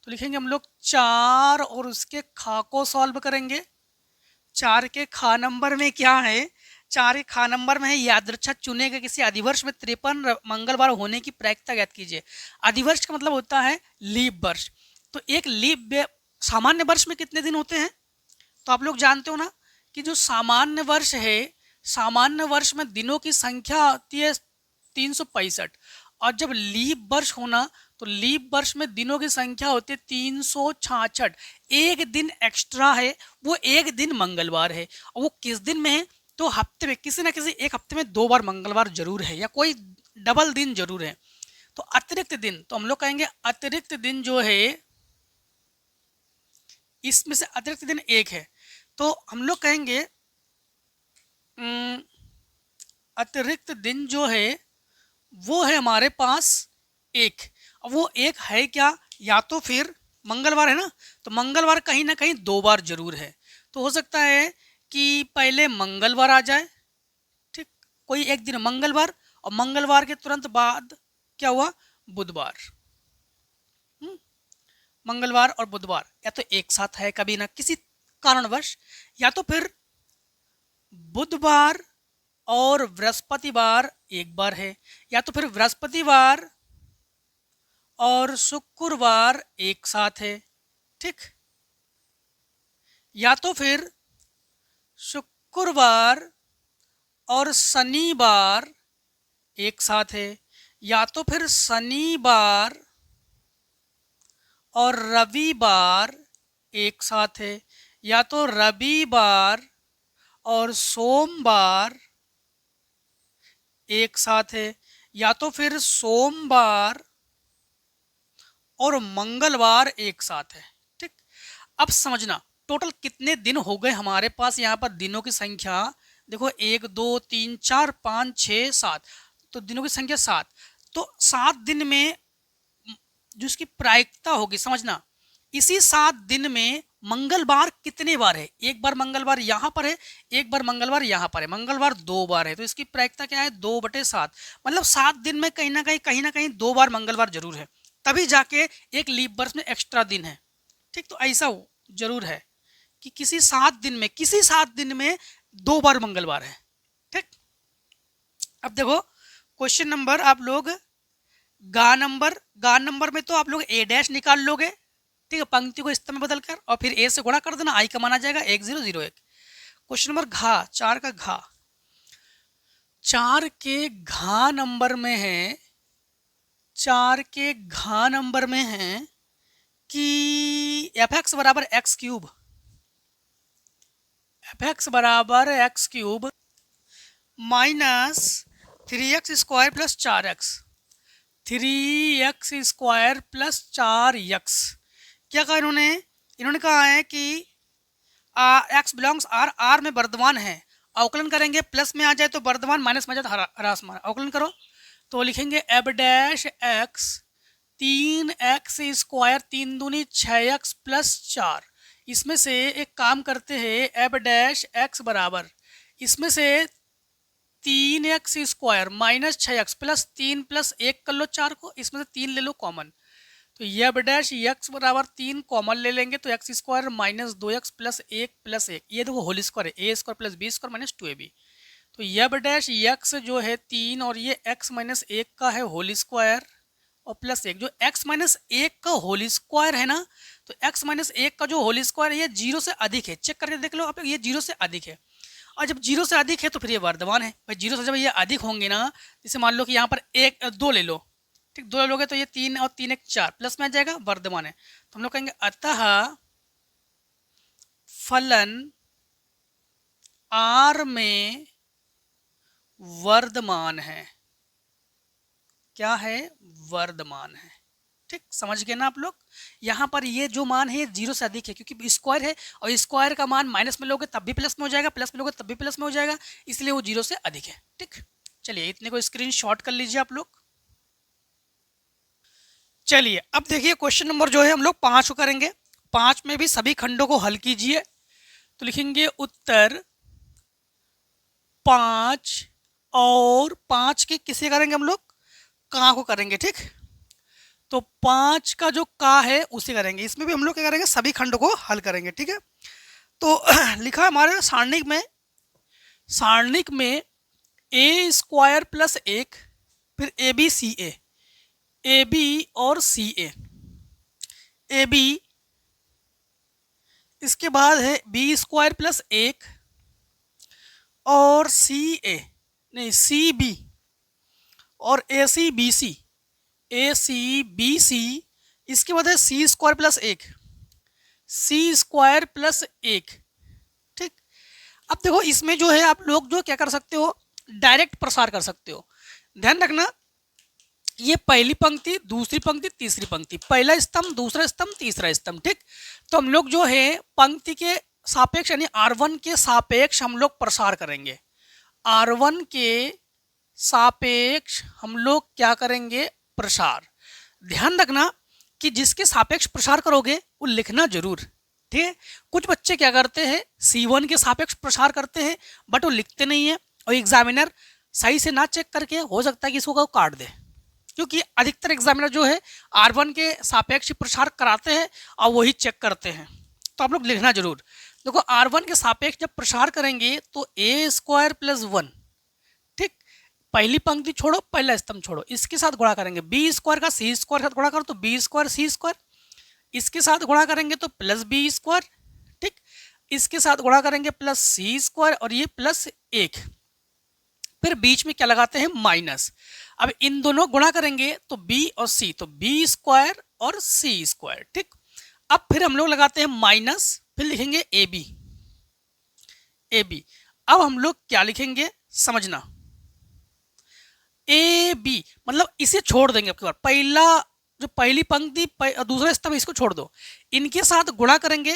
तो लिखेंगे हम लोग 4 और उसके खा को सॉल्व करेंगे। 4 के खा नंबर में क्या है? 4 के खा नंबर में है यादृच्छा चुने गए किसी अधिवर्ष में 53 मंगलवार होने की प्रायिकता ज्ञात कीजिए। अधिवर्ष का मतलब होता है लीप वर्ष। तो एक लीप सामान्य वर्ष में कितने दिन होते हैं? तो आप लोग जानते हो ना कि जो सामान्य वर्ष है, सामान्य वर्ष में दिनों की संख्या आती है 365, और जब लीप वर्ष होना तो लीप वर्ष में दिनों की संख्या होती है 366। एक दिन एक्स्ट्रा है, वो एक दिन मंगलवार है, और वो किस दिन में है? तो हफ्ते में किसी ना किसी एक हफ्ते में 2 बार मंगलवार जरूर है, या कोई डबल दिन जरूर है। तो अतिरिक्त दिन, तो हम लोग कहेंगे अतिरिक्त दिन जो है, इसमें से अतिरिक्त दिन एक है, तो हम लोग कहेंगे अतिरिक्त दिन जो है वो है हमारे पास एक। अब वो एक है क्या? या तो फिर मंगलवार है ना, तो मंगलवार कहीं ना कहीं 2 बार जरूर है। तो हो सकता है कि पहले मंगलवार आ जाए, ठीक, कोई एक दिन मंगलवार, और मंगलवार के तुरंत बाद क्या हुआ? बुधवार। मंगलवार और बुधवार या तो एक साथ है कभी ना किसी कारणवश, या तो फिर बुधवार और बृहस्पतिवार एक बार है, या तो फिर बृहस्पतिवार और शुक्रवार एक साथ है, ठीक। या तो फिर शुक्रवार और शनिवार एक साथ है, या तो फिर शनिवार और रविवार एक साथ है, या तो रविवार और सोमवार एक साथ है, या तो फिर सोमवार और मंगलवार एक साथ है, ठीक। अब समझना टोटल कितने दिन हो गए हमारे पास यहाँ पर दिनों की संख्या। देखो 1 2 3 4 5 6 7, तो दिनों की संख्या 7। तो 7 दिन में जो इसकी प्रायिकता होगी, समझना इसी 7 दिन में मंगलवार कितने बार है। एक बार मंगलवार यहाँ पर है, एक बार मंगलवार यहाँ पर है, मंगलवार 2 बार है, तो इसकी प्रायिकता क्या है 2/7। मतलब 7 दिन में कहीं ना कहीं 2 बार मंगलवार जरूर है, तभी जाके एक लीप वर्ष में एक्स्ट्रा दिन है, ठीक। तो ऐसा जरूर है कि किसी 7 दिन में 2 बार मंगलवार है, ठीक। अब देखो क्वेश्चन नंबर, आप लोग गा नंबर में तो आप लोग ए डैश निकाल लोगे, ठीक है, पंक्ति को स्तंभ में बदल कर, और फिर ए से गुणा कर देना, आई का मान आ जाएगा 1001। क्वेश्चन नंबर घा, 4 का घा, 4 के घा नंबर में है, 4 के घा नंबर में है कि fx बराबर एक्स क्यूब, fx बराबर x cube minus 3x square plus 4x, 3x square plus 4x। क्या कहा इन्होंने कहा है कि x बिलोंग्स R में वर्धमान है, अवकलन करेंगे प्लस में आ जाए तो वर्धमान, माइनस में आ जाए तो ह्रासमान। अवकलन करो तो लिखेंगे एब डैश एक्स 3x स्क्वायर 3 दूनी 6x प्लस 4। इसमें से एक काम करते हैं, एब डैश एक्स बराबर इसमें से 3x square minus 6x plus 3 plus 1 कर लो 4 को, इसमें से 3 ले लो कॉमन, तो ये एब डैश एक्स बराबर 3 कॉमन ले लेंगे तो X square minus 2x plus 1 plus 1, ये देखो होल स्क्वायर है, A square plus B square minus 2ab। तो ये एब डैश एक्स जो है 3 और ये x माइनस 1 का है होल स्क्वायर और प्लस 1, जो x माइनस 1 का होल स्क्वायर है ना, तो x माइनस 1 का जो होल स्क्वायर है ये 0 से अधिक है, चेक करके देख लो आप, ये 0 से अधिक है। और जब 0 से अधिक है तो फिर ये वर्धमान है भाई, 0 से जब ये अधिक होंगे ना, जैसे मान लो कि यहाँ पर 2 ले लो, ठीक, 2 ले लोगे तो ये 3 और 3 1 4 प्लस में आ जाएगा, वर्धमान है। तो हम लोग कहेंगे अतः फलन R में वर्धमान है, क्या है वर्धमान है, ठीक। समझ गए ना आप लोग। यहाँ पर ये जो मान है 0 से अधिक है क्योंकि स्क्वायर है, और स्क्वायर का मान माइनस में लोगे तब भी प्लस में हो जाएगा, प्लस में लोगे तब भी प्लस में हो जाएगा, इसलिए वो 0 से अधिक है, ठीक। चलिए इतने को स्क्रीनशॉट कर लीजिए आप लोग। चलिए अब देखिए क्वेश्चन नंबर जो है हम लोग 5 को करेंगे, 5 में भी सभी खंडों को हल कीजिए। तो लिखेंगे उत्तर 5 और 5 के किसे करेंगे हम लोग, का को करेंगे, ठीक। तो 5 का जो का है उसे करेंगे, इसमें भी हम लोग क्या करेंगे सभी खंडों को हल करेंगे, ठीक है। तो लिखा है हमारे सारणिक में ए स्क्वायर प्लस 1, फिर ए बी सी ए और सी ए बी, इसके बाद है बी स्क्वायर प्लस 1 और सी बी और ए सी बी सी, इसके बाद है सी स्क्वायर प्लस 1, ठीक। अब देखो इसमें जो है आप लोग जो क्या कर सकते हो, डायरेक्ट प्रसार कर सकते हो। ध्यान रखना ये पहली पंक्ति, दूसरी पंक्ति, तीसरी पंक्ति, पहला स्तंभ, दूसरा स्तंभ, तीसरा स्तंभ, ठीक। तो हम लोग जो है पंक्ति के सापेक्ष यानी R1 के सापेक्ष हम लोग प्रसार करेंगे, R1 के सापेक्ष हम लोग क्या करेंगे प्रसार। ध्यान रखना कि जिसके सापेक्ष प्रसार करोगे वो लिखना जरूर, ठीक है। कुछ बच्चे क्या करते हैं C1 के सापेक्ष प्रसार करते हैं बट वो लिखते नहीं है, और एग्जामिनर सही से ना चेक करके हो सकता है कि इसको काट दे, क्योंकि अधिकतर एग्जामिनर जो है R1 के सापेक्ष प्रसार कराते हैं और वही चेक करते हैं। तो आप लोग लिखना जरूर। देखो R1 के सापेक्ष जब प्रसार करेंगे तो ए स्क्वायर प्लस 1, ठीक, पहली पंक्ति छोड़ो, पहला स्तंभ छोड़ो, इसके साथ गुणा करेंगे बी स्क्वायर का सी स्क्वायर के साथ गुणा करो तो बी स्क्वायर सी स्क्वायर, इसके साथ गुणा करेंगे तो प्लस बी स्क्वायर, ठीक, इसके साथ गुणा करेंगे प्लस सी स्क्वायर और ये प्लस 1, फिर बीच में क्या लगाते हैं माइनस। अब इन दोनों गुणा करेंगे तो बी और सी, तो बी स्क्वायर और सी स्क्वायर, ठीक। अब फिर हम लोग लगाते हैं माइनस, फिर लिखेंगे ए बी, ए बी। अब हम लोग क्या लिखेंगे समझना, ए बी मतलब इसे छोड़ देंगे आपके बार, पहला जो पहली पंक्ति दूसरा स्तंभ इसको छोड़ दो, इनके साथ गुणा करेंगे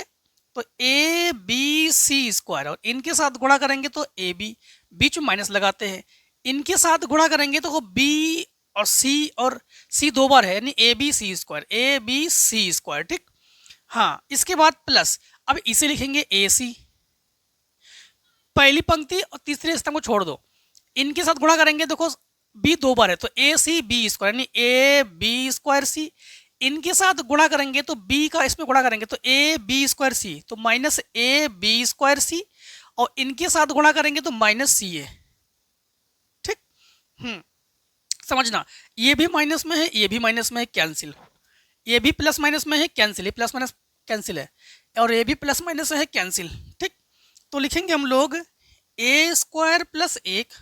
तो ए बी सी स्क्वायर और इनके साथ गुणा करेंगे तो ए बी, बीच में माइनस लगाते हैं, इनके साथ गुणा करेंगे तो बी और सी 2 बार है यानी A B C square, A B C square, ठीक। हाँ, इसके बाद प्लस, अब इसे लिखेंगे ए सी, पहली पंक्ति और तीसरे स्तंभ को छोड़ दो, इनके साथ गुणा करेंगे, देखो बी 2 बार है तो ए सी बी स्क्वायर यानी ए बी स्क्वायर सी, इनके साथ गुणा करेंगे तो बी का इसमें गुणा करेंगे तो ए बी स्क्वायर सी, तो माइनस ए बी स्क्वायर सी, और इनके साथ गुणा करेंगे तो माइनस सी ए, ठीक। समझना, ये भी माइनस में है, ये भी माइनस में है, कैंसिल, ये भी प्लस माइनस में है, कैंसिल, ये प्लस माइनस कैंसिल है, और ये भी प्लस माइनस है, कैंसिल, ठीक। तो लिखेंगे हम लोग ए स्क्वायर प्लस 1,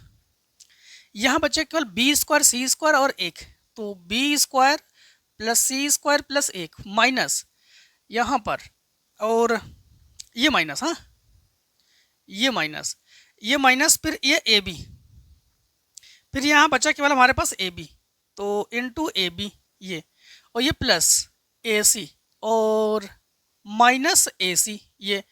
यहाँ बचे केवल बी स्क्वायर सी स्क्वायर और 1, तो B square plus C square plus 1 minus यहाँ पर, और ये माइनस, हाँ ये माइनस, फिर ये ए बी, फिर यहाँ बचा केवल हमारे पास ए बी, तो इंटू ए बी ये, और ये प्लस ए सी और माइनस ए सी ये।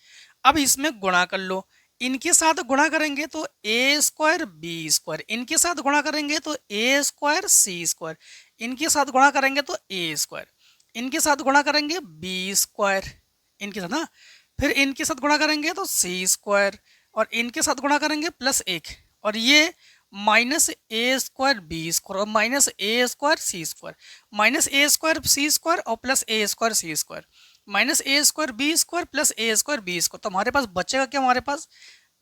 अब इसमें गुणा कर लो, इनके साथ गुणा करेंगे तो ए स्क्वायर बी स्क्वायर, इनके साथ गुणा करेंगे तो ए स्क्वायर सी स्क्वायर, इनके साथ गुणा करेंगे तो ए स्क्वायर, इनके साथ गुणा करेंगे बी स्क्वायर, इनके साथ ना, फिर इनके साथ गुणा करेंगे तो सी स्क्वायर, और इनके साथ गुणा करेंगे प्लस 1, और ये minus A square B square और minus A square C square, minus A square C square और plus A square C square, minus A square B square plus A square B square, तो हमारे पास बचेगा क्या, हमारे पास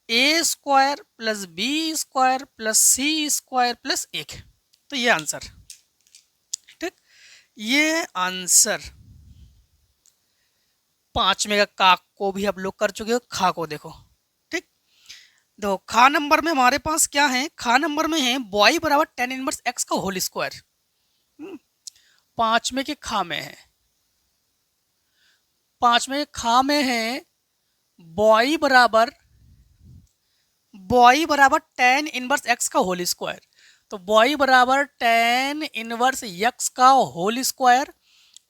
A square plus B square plus C square plus 1, तो ये आंसर, ठीक। ये आंसर 5 में का काक को भी आप लोग कर चुके हो, खा को देखो, ठीक। देखो खा नंबर में हमारे पास क्या है, खा नंबर में है y बराबर tan इनवर्स x का होल स्क्वायर, 5 में के खा में है, 5 में खा में है y बराबर tan इनवर्स x का होल स्क्वायर, तो y बराबर tan इनवर्स x का होल स्क्वायर,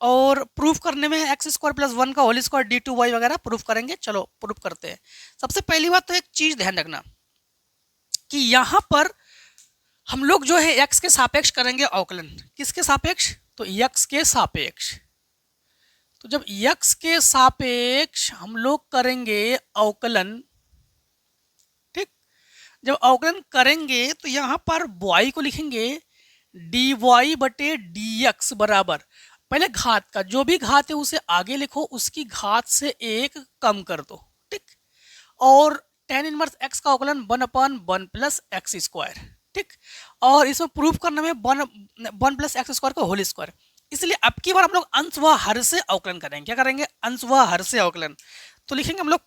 और प्रूफ करने में एक्स स्क्वायर प्लस 1 का होल स्क्वायर d2y वगैरह प्रूफ करेंगे। चलो प्रूफ करते हैं। सबसे पहली बात तो एक चीज ध्यान रखना कि यहां पर हम लोग जो है x के सापेक्ष करेंगे अवकलन, किसके सापेक्ष, तो x के सापेक्ष। तो जब x के सापेक्ष हम लोग करेंगे अवकलन, ठीक, जब अवकलन करेंगे तो यहां पर y को लिखेंगे dy बटे dx बराबर, पहले घात का जो भी घात है उसे आगे लिखो, उसकी घात से 1 कम कर दो, ठीक, और tan इनवर्स x का अवकलन 1/1 प्लस एक्स स्क्वायर, ठीक, और इसमें प्रूफ करने में 1 प्लस एक्स स्क्वायर का होल स्क्वायर, इसलिए अब की बार हम लोग अंश व हर से अवकलन करेंगे। क्या करेंगे, अंश व हर से अवकलन। तो लिखेंगे हम लोग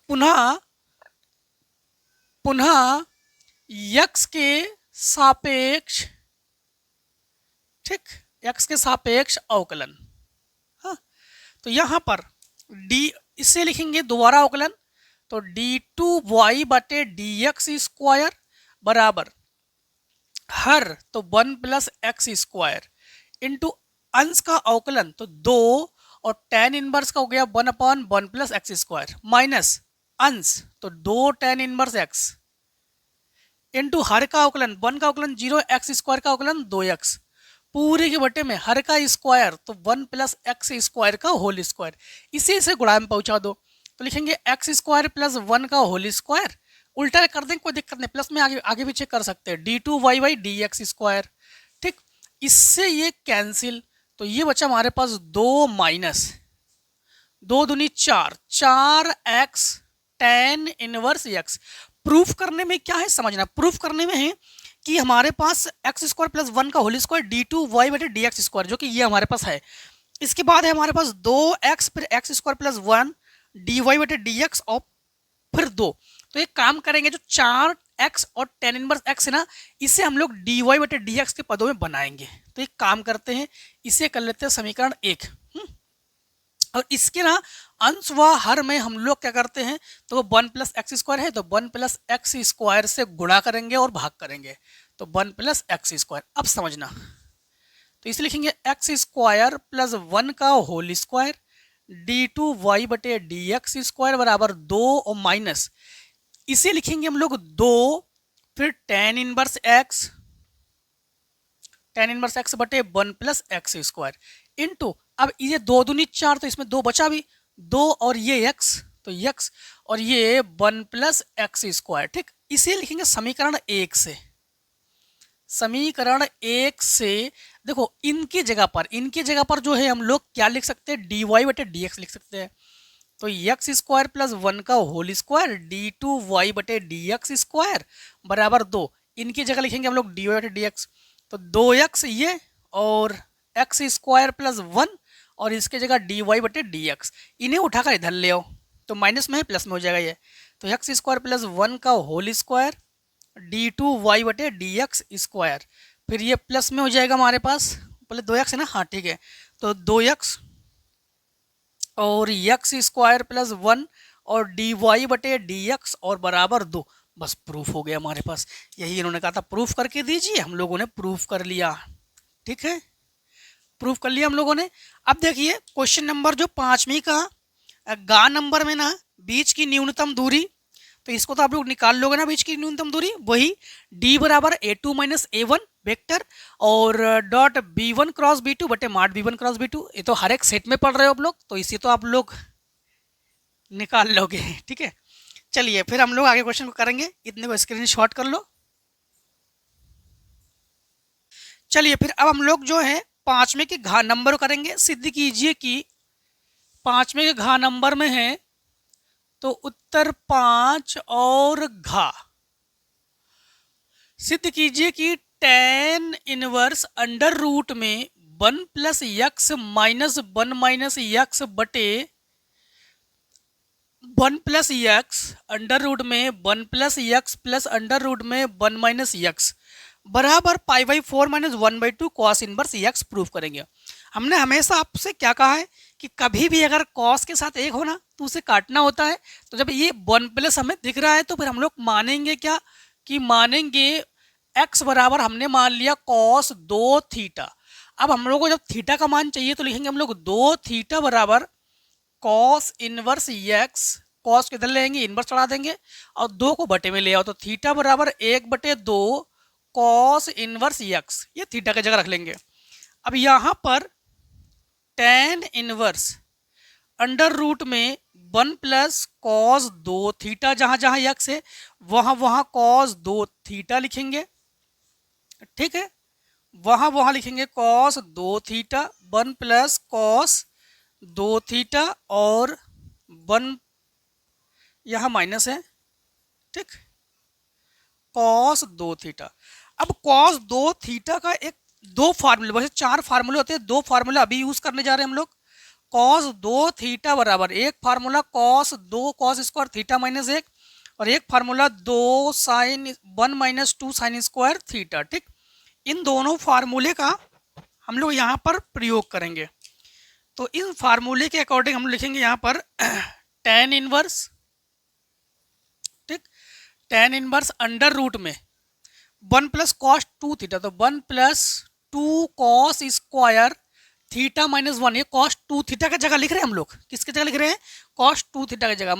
पुनः x के सापेक्ष, ठीक, x के सापेक्ष अवकलन। हाँ, तो यहां पर d इससे लिखेंगे दोबारा अवकलन, तो d2y बटे dx स्क्वायर बराबर हर, तो 1 प्लस एक्स स्क्वायर इंटू अंश का अवकलन तो 2 और tan इनवर्स का हो गया 1/1 प्लस एक्स स्क्वायर माइनस अंश तो 2 tan इनवर्स x इंटू हर का अवकलन 1 का अवकलन 0, एक्स स्क्वायर का अवकलन 2x, पूरे के बटे में हर का स्क्वायर तो 1 प्लस एक्स स्क्वायर का होल स्क्वायर, इसी से गुणा में पहुंचा दो। तो लिखेंगे एक्स स्क्वायर प्लस 1 का होल स्क्वायर, उल्टा कर दें कोई दिक्कत नहीं, प्लस में आगे पीछे कर सकते हैं, d2y by D X square, ठीक, इससे ये कैंसिल, तो ये बचा हमारे पास 2 माइनस 2 दूनी 4, 4x tan inverse x। Proof करने में क्या है समझना, प्रूफ करने में है कि हमारे पास एक्स स्क्वायर प्लस 1 का whole square D two Y बटे डी एक्स स्क्वायर, जो कि ये हमारे पास है। इसके बाद है हमारे पास 2x फिर X square plus 1 D Y बटे डी एक्स और फिर 2। तो एक काम करेंगे, जो 4x और tan इनवर्स x है ना, इसे हम लोग dy बटे dx के पदों में बनाएंगे। तो एक काम करते हैं, इसे कर लेते हैं समीकरण 1। और इसके ना अंश व हर में हम लोग क्या करते हैं, तो वो 1 प्लस एक्स स्क्वायर है, तो 1 प्लस एक्स स्क्वायर से गुणा करेंगे और भाग करेंगे, तो 1 प्लस एक्स स्क्वायर। अब समझना, तो इसे लिखेंगे एक्स स्क्वायर प्लस 1 का whole square D two Y बटे डी एक्स स्क्वायर बराबर 2 और माइनस इसे लिखेंगे हम लोग 2 फिर tan इनवर्स एक्स बटे 1 प्लस एक्स स्क्वायर इंटू, अब ये 2 दूनी 4, तो इसमें 2 बचा भी 2 और ये x, तो x और ये 1 प्लस एक्स स्क्वायर। ठीक, इसे लिखेंगे समीकरण 1 से। समीकरण 1 से देखो इनकी जगह पर जो है हम लोग क्या लिख सकते हैं, डी वाई बटे डी एक्स लिख सकते हैं। तो एक्स स्क्वायर प्लस 1 का whole square D two Y बटे डी एक्स स्क्वायर बराबर 2। इनकी जगह लिखेंगे हम लोग डी वाई बटे डी एक्स, तो 2x ये और एक्स स्क्वायर प्लस 1 और इसके जगह डी वाई बटे डी एक्स, इन्हें उठाकर इधर ले आओ, तो माइनस में है प्लस में हो जाएगा ये। तो एक्स स्क्वायर प्लस 1 का whole square D two Y बटे डी एक्स स्क्वायर, फिर ये प्लस में हो जाएगा हमारे पास, पहले 2x है ना, हाँ ठीक है, तो 2x और एक्स स्क्वायर प्लस 1 और डी वाई बटे डी एक्स और बराबर 2। बस प्रूफ हो गया हमारे पास, यही इन्होंने कहा था प्रूफ करके दीजिए, हम लोगों ने प्रूफ कर लिया। ठीक है, प्रूफ कर लिया हम लोगों ने। अब देखिए क्वेश्चन नंबर जो 5वीं का गा नंबर में ना बीच की न्यूनतम दूरी, तो इसको तो आप लोग निकाल लोगे ना, बीच की न्यूनतम दूरी वही d बराबर a2 माइनस a1 वेक्टर और डॉट b1 क्रॉस b2 बटे माड b1 क्रॉस b2। ये तो हर एक सेट में पढ़ रहे हो आप लोग, तो इसी तो आप लोग निकाल लोगे। ठीक है, चलिए फिर हम लोग आगे क्वेश्चन को करेंगे, इतने को स्क्रीनशॉट कर लो। चलिए फिर अब हम लोग जो है 5वें के घा नंबर करेंगे। सिद्ध कीजिए कि 5वें के घा नंबर में है तो उत्तर 5 और घा। सिद्ध कीजिए कि tan इनवर्स अंडर रूट में 1 plus X minus 1 minus x बटे 1 प्लस एक्स अंडर रूट में 1 plus X plus under root में 1 माइनस एक्स बराबर pi by 4 minus 1/2 cos inverse X proof करेंगे। हमने हमेशा आपसे क्या कहा है कि कभी भी अगर कॉस के साथ एक हो ना तो उसे काटना होता है। तो जब ये 1 प्लस हमें दिख रहा है तो फिर हम लोग मानेंगे क्या, कि मानेंगे x बराबर हमने मान लिया कॉस 2 थीटा। अब हम लोग को जब थीटा का मान चाहिए तो लिखेंगे हम लोग 2 थीटा बराबर कॉस इनवर्स एक्स, कॉस किधर लेंगे इनवर्स चढ़ा देंगे और 2 को बटे में ले आओ, तो थीटा बराबर 1/2 कॉस इनवर्स एक्स, ये थीटा की जगह रख लेंगे। अब यहाँ पर tan इनवर्स अंडर रूट में 1 प्लस कॉस 2 थीटा, जहाँ जहाँ एक्स है वहाँ वहाँ कॉस 2 थीटा लिखेंगे। ठीक है, वहाँ वहाँ लिखेंगे cos 2 theta, 1 plus cos 2 theta और 1 यहाँ माइनस है। ठीक, कॉस 2 थीटा। अब कॉस 2 थीटा का एक 2 फार्मूले, वैसे 4 फार्मूले होते हैं, 2 फार्मूला अभी यूज करने जा रहे हैं हम लोग। कॉस 2 थीटा बराबर एक formula cos 2 cos square theta minus 1 और एक formula 2 sine 1 minus 2 sine square theta. ठीक, इन दोनों फार्मूले का हम लोग यहाँ पर प्रयोग करेंगे। तो इन फार्मूले के अकॉर्डिंग हम लिखेंगे यहाँ पर tan इनवर्स, ठीक, tan इनवर्स अंडर रूट में 1 प्लस कॉस 2 थीटा, तो 1 plus 2 cos square theta minus 1, ये कॉस 2 थीटा की जगह लिख रहे हैं हम लोग, किसकी जगह लिख रहे हैं, कॉस 2 थीटा की जगह,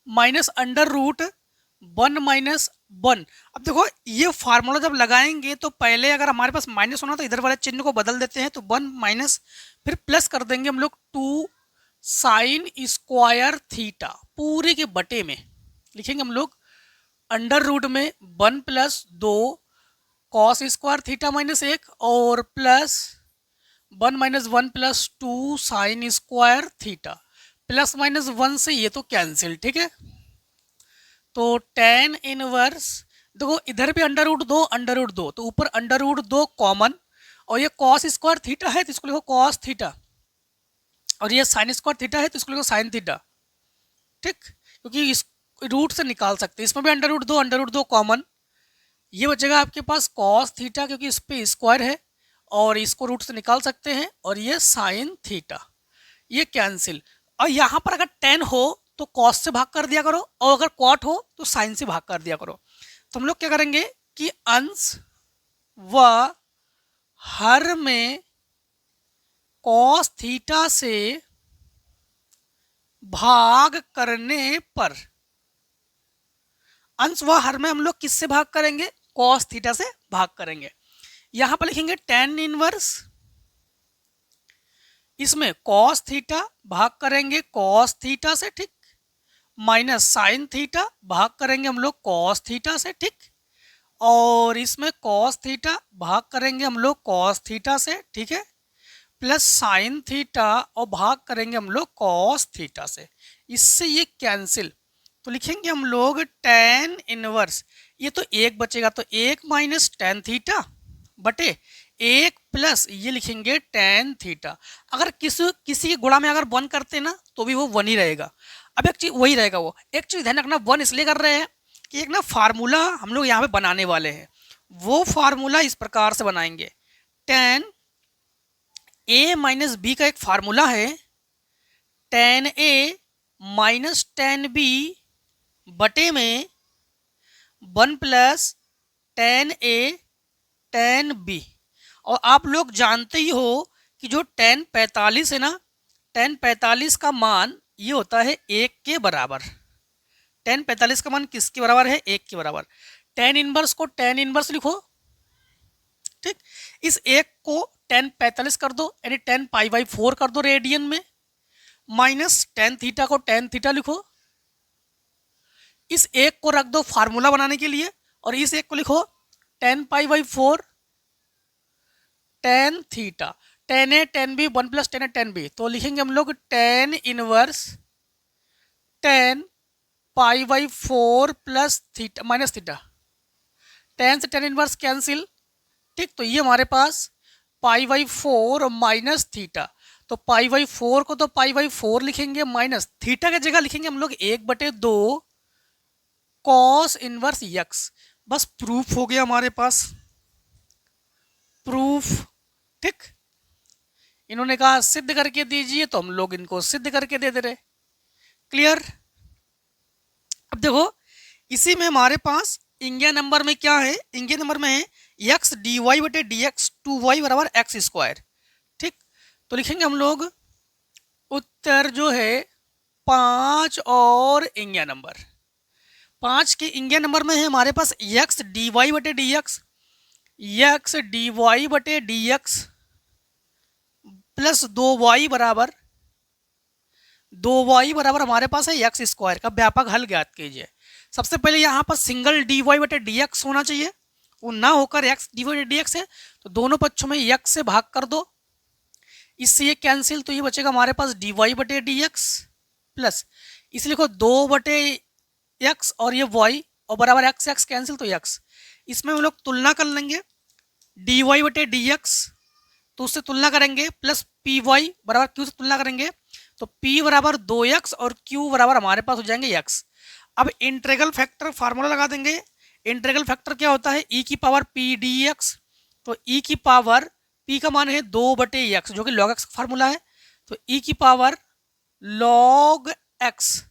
माइनस अंडर रूट 1 माइनस 1। अब देखो ये फार्मूला जब लगाएंगे तो पहले अगर हमारे पास माइनस होना तो इधर वाले चिन्ह को बदल देते हैं, तो 1 माइनस फिर प्लस कर देंगे हम लोग 2 साइन स्क्वायर थीटा, पूरे के बटे में लिखेंगे हम लोग अंडर रूट में 1 plus 2 cos square theta minus 1 और plus 1 minus 1 plus 2 sine square theta, plus minus 1 से ये तो कैंसिल। ठीक है, तो tan इनवर्स देखो इधर भी अंडर रूट दो, तो ऊपर अंडर रूट दो कॉमन, और ये कॉस स्क्वायर थीटा है तो इसको लिखो कॉस थीटा, और ये साइन स्क्वायर थीटा है तो इसको लिखो साइन थीटा। ठीक, क्योंकि इस रूट से निकाल सकते हैं, इसमें भी अंडर रूट दो कॉमन, ये बचेगा आपके पास कॉस थीटा क्योंकि इस पे स्क्वायर है, और इसको रूट से निकाल सकते हैं, और ये साइन थीटा, ये कैंसिल। और यहाँ पर अगर टेन हो तो कॉस से भाग कर दिया करो, और अगर कॉट हो तो साइन से भाग कर दिया करो। तो हम लोग क्या करेंगे कि अंश व हर में कॉस थीटा से भाग करने पर, अंश व हर में हम लोग किससे भाग करेंगे, कॉस थीटा से भाग करेंगे। यहां पर लिखेंगे टेन इनवर्स, इसमें कॉस थीटा भाग करेंगे कॉस थीटा से, ठीक, माइनस साइन थीटा भाग करेंगे हम लोग कॉस थीटा से, ठीक, और इसमें कॉस थीटा भाग करेंगे हम लोग कॉस थीटा से, ठीक है, प्लस साइन थीटा और भाग करेंगे हम लोग कॉस थीटा से, इससे ये कैंसिल। तो लिखेंगे हम लोग टेन इनवर्स, ये तो एक बचेगा तो एक माइनस टेन थीटा बटे एक प्लस ये लिखेंगे टेन थीटा। अगर किसी के गुणा में अगर वन करते ना तो भी वो वन ही रहेगा। अब एक चीज वही रहेगा, वो एक चीज ध्यान रखना, वन इसलिए कर रहे हैं कि एक ना फार्मूला हम लोग यहाँ पे बनाने वाले हैं, वो फार्मूला इस प्रकार से बनाएंगे, टेन ए माइनस बी का एक फार्मूला है, टेन ए माइनस टेन बी बटे में one plus tan A tan B. और आप लोग जानते ही हो कि जो टेन 45 है ना, टेन 45 का मान ये होता है एक के बराबर। टेन 45 का मान किसके बराबर है, एक के बराबर। टेन इनवर्स को टेन इनवर्स लिखो, ठीक, इस एक को टेन 45 कर दो यानी टेन पाई बाई 4 कर दो रेडियन में, माइनस टेन थीटा को टेन थीटा लिखो, इस एक को रख दो फार्मूला बनाने के लिए, और इस एक को लिखो tan pi by 4 tan theta, tan A tan B one plus tan A tan B, तो लिखेंगे हम लोग tan inverse tan pi by 4 plus theta minus theta, tan से टेन इनवर्स कैंसिल, ठीक, तो ये हमारे पास पाई बाई 4 माइनस थीटा, तो पाई बाई 4 को तो पाई बाई 4 लिखेंगे, माइनस थीटा की जगह लिखेंगे हम लोग एक बटे दो कॉस इनवर्स यक्स। बस प्रूफ हो गया हमारे पास, प्रूफ, ठीक। इन्होंने कहा सिद्ध करके दीजिए तो हम लोग इनको सिद्ध करके दे दे रहे, क्लियर। अब देखो इसी में हमारे पास इंगिया नंबर में क्या है, इंगिया नंबर में है एक्स डी वाई बटे डी एक्स टू वाई बराबर एक्स स्क्वायर, ठीक। तो लिखेंगे हम लोग उत्तर जो है 5 और इंगिया नंबर, 5 के इंगिया नंबर में है हमारे पास एक्स डी वाई बटे D X, X D Y बटे डी एक्स प्लस दो वाई बराबर हमारे पास है एक्स स्क्वायर का व्यापक हल ज्ञात कीजिए। सबसे पहले यहाँ पर सिंगल डी वाई बटे डी एक्स होना चाहिए, वो ना होकर X D Y D X है, तो दोनों पक्षों में एक्स से भाग कर दो, इससे ये कैंसिल, तो ये बचेगा हमारे पास डी वाई बटे डी एक्स प्लस इसे लिखो दो बटे एक्स और ये वाई और बराबर एक्स एक्स कैंसिल तो एक्स, इसमें हम लोग तुलना कर लेंगे डी वाई बटे डी एक्स, तो उससे तुलना करेंगे प्लस पी वाई बराबर क्यू से तुलना करेंगे, तो p बराबर 2x और q बराबर हमारे पास हो जाएंगे x। अब इंटीग्रल फैक्टर फार्मूला लगा देंगे, इंटीग्रल फैक्टर क्या होता है e की पावर p dx, तो e की पावर p का मान है 2/x जो कि log x का फार्मूला है, तो e की पावर log x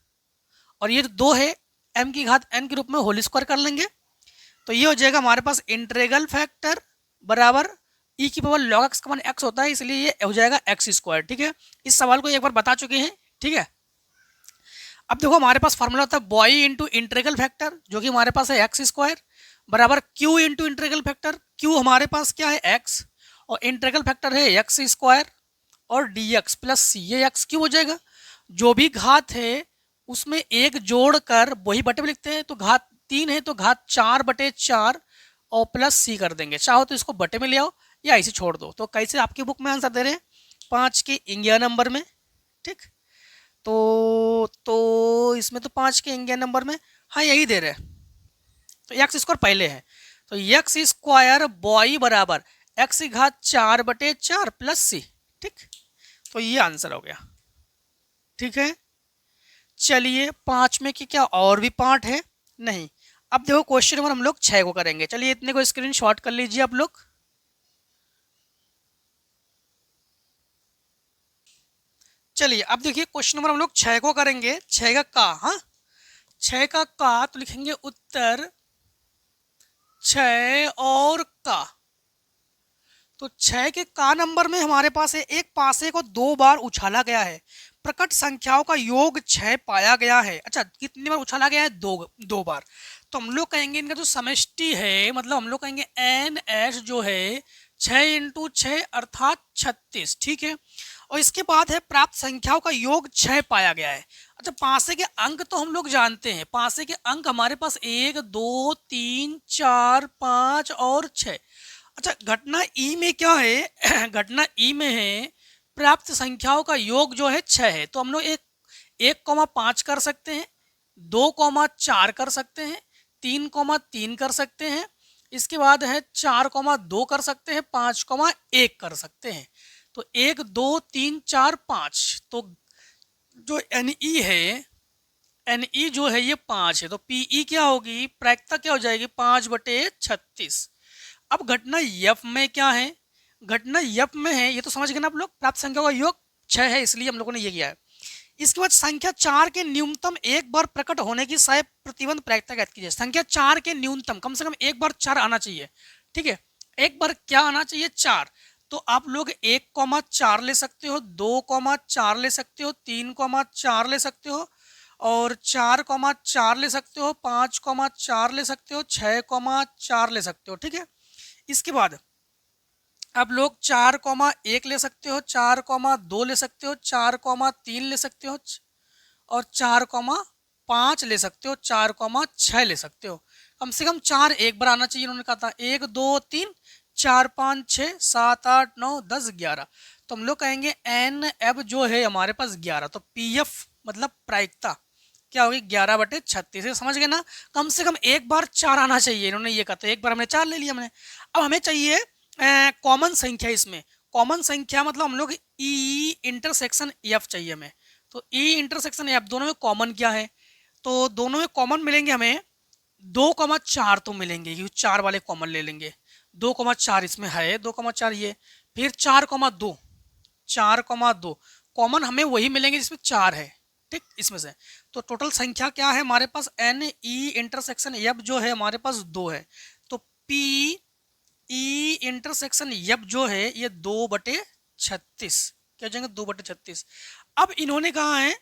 और ये 2 है m की घात n के रूप में होल स्क्वायर कर लेंगे, तो ये हो जाएगा हमारे पास इंटीग्रल फैक्टर बराबर e की पावर log x का मान x होता है, इसलिए ये हो जाएगा x स्क्वायर, ठीक है। इस सवाल को एक बार बता चुके हैं, ठीक है। अब देखो हमारे पास फार्मूला होता है y इंटू इंटीग्रल फैक्टर जो कि हमारे पास है x स्क्वायर बराबर q into integral factor, q हमारे पास क्या है x और इंटीग्रल फैक्टर है x स्क्वायर और dx प्लस c, ये x क्यों हो जाएगा, जो भी घात है उसमें एक जोड़कर वही बटे में लिखते हैं, तो घात 3 है तो घात 4/4 और प्लस c कर देंगे, चाहो तो इसको बटे में ले आओ या इसे छोड़ दो। तो कैसे आपकी बुक में आंसर दे रहे हैं 5 के इंगिया नंबर में, ठीक। तो इसमें तो 5 के इंगिया नंबर में हाँ यही दे रहे हैं, तो एक्स स्क्वायर पहले है, तो एक्स स्क्वायर बॉय बराबर एक्स की घात 4/4 प्लस सी। ठीक, तो ये आंसर हो गया। ठीक है, चलिए 5 में कि क्या और भी पार्ट है? नहीं। अब देखो क्वेश्चन नंबर हम लोग 6 को करेंगे। चलिए इतने को स्क्रीन शॉट कर लीजिए आप लोग। चलिए अब देखिए क्वेश्चन नंबर हम लोग 6 को करेंगे। 6 का हाँ, 6 का तो लिखेंगे उत्तर 6 और का। तो 6 के का नंबर में हमारे पास है एक पासे को 2 बार उछाला गया है, प्रकट संख्याओं का योग 6 पाया गया है। अच्छा, कितनी बार उछाला गया है? 2 बार। तो हम लोग कहेंगे इनका जो समष्टि है, मतलब हम लोग कहेंगे एन एस जो है 6 × 6 अर्थात 36। ठीक है, और इसके बाद है प्राप्त संख्याओं का योग 6 पाया गया है। अच्छा, पासे के अंक तो हम लोग जानते हैं, पासे के अंक हमारे पास 1 2 3 4 5 और 6। अच्छा, घटना ई में क्या है? घटना ई में है प्राप्त संख्याओं का योग जो है 6 है। तो हम लोग 1,5 कर सकते हैं, 2,4 कर सकते हैं, 3,3 कर सकते हैं, इसके बाद है 4,2 कर सकते हैं, 5,1 कर सकते हैं। तो 1 2 3 4 5, तो जो एन ई है, एन ई जो है ये 5 है, तो पी ई क्या होगी? प्रायिकता क्या हो जाएगी? 5/36। अब घटना यफ में क्या है? घटना यफ में है, ये तो समझ गए ना आप लोग, प्राप्त संख्या का योग 6 है, इसलिए हम लोगों ने ये किया है। इसके बाद संख्या 4 के न्यूनतम एक बार प्रकट होने की सहायक प्रतिबंध प्रायिकता ज्ञात कीजिए। संख्या 4 के न्यूनतम कम से कम एक बार 4 आना चाहिए। ठीक है, एक बार क्या आना चाहिए? 4। तो आप लोग 1,4 ले सकते हो, 2,4 ले सकते हो, 3,4 ले सकते हो, और 4,4 ले सकते हो, 5,4 ले सकते हो, 6,4 ले सकते हो। ठीक है, इसके बाद अब लोग 4,1 ले सकते हो, 4,2 ले सकते हो, 4,3 ले सकते हो, और 4,5 ले सकते हो, 4,6 ले सकते हो। कम से कम 4 एक बार आना चाहिए। उन्होंने कहा था 1 2 3 4 5 6 7 8 9 10 11। तो हम लोग कहेंगे एन एफ जो है हमारे पास 11। तो पी एफ मतलब प्रायिकता क्या होगी? 11/36। समझ गए ना? कम से कम एक बार 4 आना चाहिए, इन्होंने ये कहा था। एक बार हमने 4 ले लिया हमने। अब हमें चाहिए कॉमन संख्या। इसमें कॉमन संख्या मतलब हम लोग ई इंटरसेक्शन एफ चाहिए हमें। तो ई इंटरसेक्शन एफ दोनों में कॉमन क्या है? तो दोनों में कॉमन मिलेंगे हमें 2,4 तो मिलेंगे, क्योंकि 4 वाले कॉमन ले लेंगे। 2,4 इसमें है, 2,4 ये, फिर 4,2, 4,2 कॉमन हमें वही मिलेंगे जिसमें 4 है। ठीक, इसमें से तो टोटल संख्या क्या है हमारे पास? एन ई इंटरसेक्शन एफ जो है हमारे पास 2 है। तो पी ई इंटरसेक्शन एफ जो है ये 2/36 क्या हो जाएंगे? 2/36। अब इन्होंने कहा है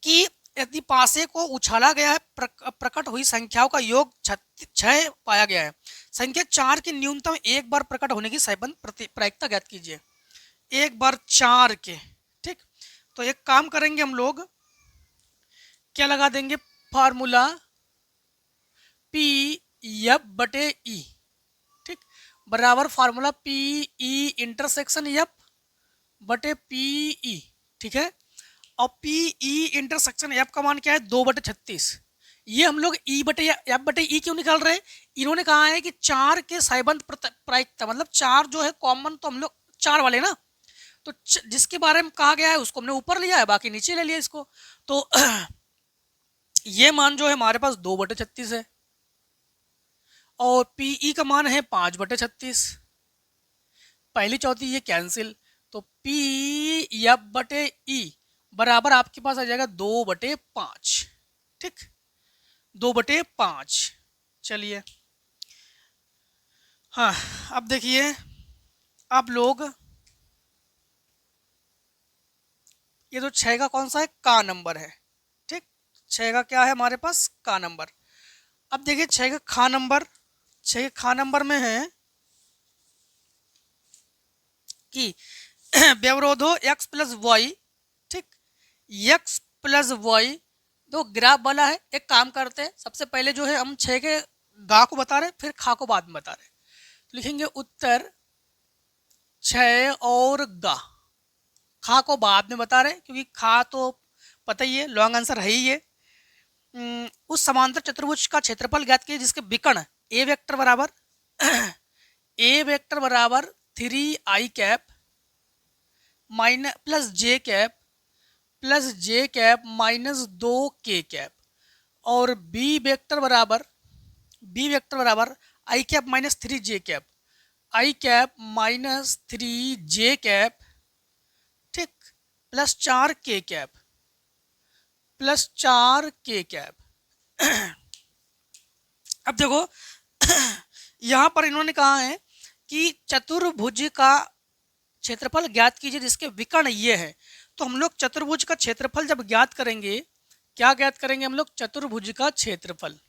कि यदि पासे को उछाला गया है, प्रकट हुई संख्याओं का योग 6 पाया गया है। संख्या 4 की न्यूनतम एक बार प्रकट होने की सैबंध प्रायिकता ज्ञात कीजिए। एक बार 4 के। ठीक, तो एक काम करेंगे हम लोग, क्या लगा देंगे? फार्मूला पी एफ बटे ई। ठीक, बराबर formula P E intersection F बटे पी ई। ठीक है, और पी ई इंटरसेक्शन एफ का मान क्या है? 2/36। ये हम लोग ई बटे एफ बटे ई क्यों निकाल रहे हैं? इन्होंने कहा है कि 4 के साइबंध प्रायिकता, मतलब 4 जो है कॉमन, तो हम लोग 4 वाले ना, तो जिसके बारे में कहा गया है उसको हमने ऊपर लिया है, बाकी नीचे ले लिया इसको। तो ये मान जो है हमारे पास 2/36 है, और पीई का मान है 5/36। पहली चौथी ये कैंसिल, तो पी एफ बटे ई बराबर आपके पास आ जाएगा 2/5। ठीक, 2/5। चलिए हाँ, अब देखिए आप लोग, ये तो 6 का कौन सा है? का नंबर है। ठीक, 6 का क्या है हमारे पास? का नंबर। अब देखिए 6 का खा नंबर, 6 के खा नंबर में है कि व्यवरोधो x प्लस वाई। ठीक, x प्लस वाई दो ग्राफ वाला है। एक काम करते हैं, सबसे पहले जो है हम 6 के गा को बता रहे, फिर खा को बाद में बता रहे। तो लिखेंगे उत्तर 6 और गा, खा को बाद में बता रहे, क्योंकि खा तो पता ही है लॉन्ग आंसर है ही ये। उस समांतर चतुर्भुज का क्षेत्रफल ज्ञात कीजिए जिसके विकर्ण ए वेक्टर बराबर ए वेक्टर बराबर 3i कैप माइनस प्लस जे कैप माइनस 2k कैप और बी वेक्टर बराबर आई कैप माइनस 3j कैप आई कैप माइनस 3j कैप, ठीक, प्लस 4k कैप अब देखो यहां पर इन्होंने कहा है कि चतुर्भुज का क्षेत्रफल ज्ञात कीजिए जिसके विकर्ण ये है। तो हम लोग चतुर्भुज का क्षेत्रफल जब ज्ञात करेंगे, क्या ज्ञात करेंगे हम लोग? चतुर्भुज का क्षेत्रफल।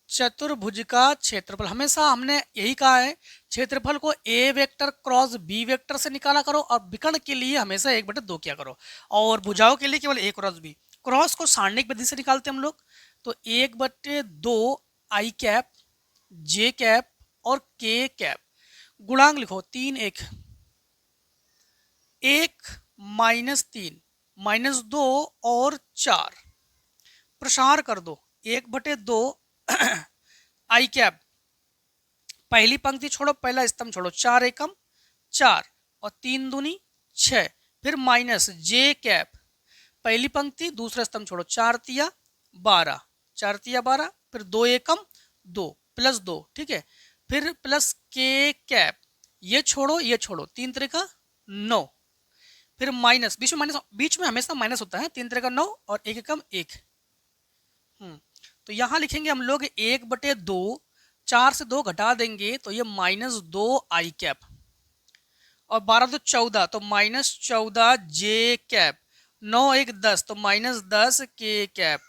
चतुर्भुज का क्षेत्रफल हमेशा हमने यही कहा है, क्षेत्रफल को ए वेक्टर क्रॉस बी वेक्टर से निकाला करो और विकर्ण के लिए हमेशा 1/2 किया करो और भुजाओं के लिए केवल ए क्रॉस बी। क्रॉस को सारणिक विधि से निकालते हम लोग, तो 1/2 आई कैप जे कैप और के कैप, गुणांक लिखो 3 1 माइनस 3 माइनस 2 और 4, प्रसार कर दो 1/2 आई कैप, पहली पंक्ति छोड़ो पहला स्तंभ छोड़ो, 4 एकम 4 और 3 दूनी 6, फिर माइनस जे कैप, पहली पंक्ति दूसरा स्तंभ छोड़ो, 4 तिया 12 4 तिया 12, फिर 2 एकम 2 प्लस 2, ठीक है, फिर प्लस के कैप, ये छोड़ो 3 त्रिका 9, फिर माइनस बीच में हमेशा माइनस होता है, 3 त्रिका 9 और 1 एकम 1। तो यहां लिखेंगे हम लोग 1/2, 4 से 2 घटा देंगे तो ये माइनस 2 आई कैप और 12 तो 14 तो माइनस 14 जे कैप, 9 1 10 तो माइनस 10 के कैप।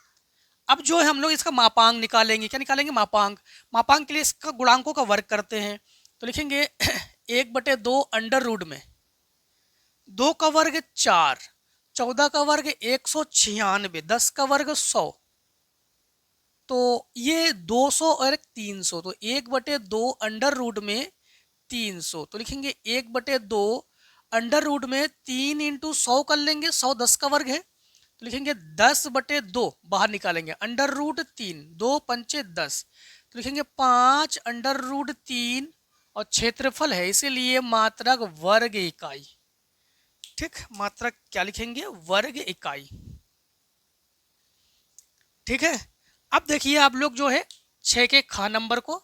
अब जो है हम लोग इसका मापांक निकालेंगे। क्या निकालेंगे? मापांक के लिए इसका गुणांकों का वर्ग करते हैं, तो लिखेंगे 1/2 अंडर रूट में 2 का वर्ग 4, 14 का वर्ग 196, 10 का वर्ग 100, तो ये 200 और 300, तो 1/2 अंडर रूट में 300, तो लिखेंगे 1/2 अंडर रूट में 3 इंटू 100 कर लेंगे, 100 10 का वर्ग है, तो लिखेंगे 10/2 बाहर निकालेंगे, अंडर रूट 3 2 पंचे 10, तो लिखेंगे 5 अंडर रूट 3 और क्षेत्रफल है इसीलिए मात्रक वर्ग इकाई, ठीक, मात्रक क्या लिखेंगे? वर्ग इकाई, ठीक है। अब देखिए आप लोग जो है 6 के खा नंबर को,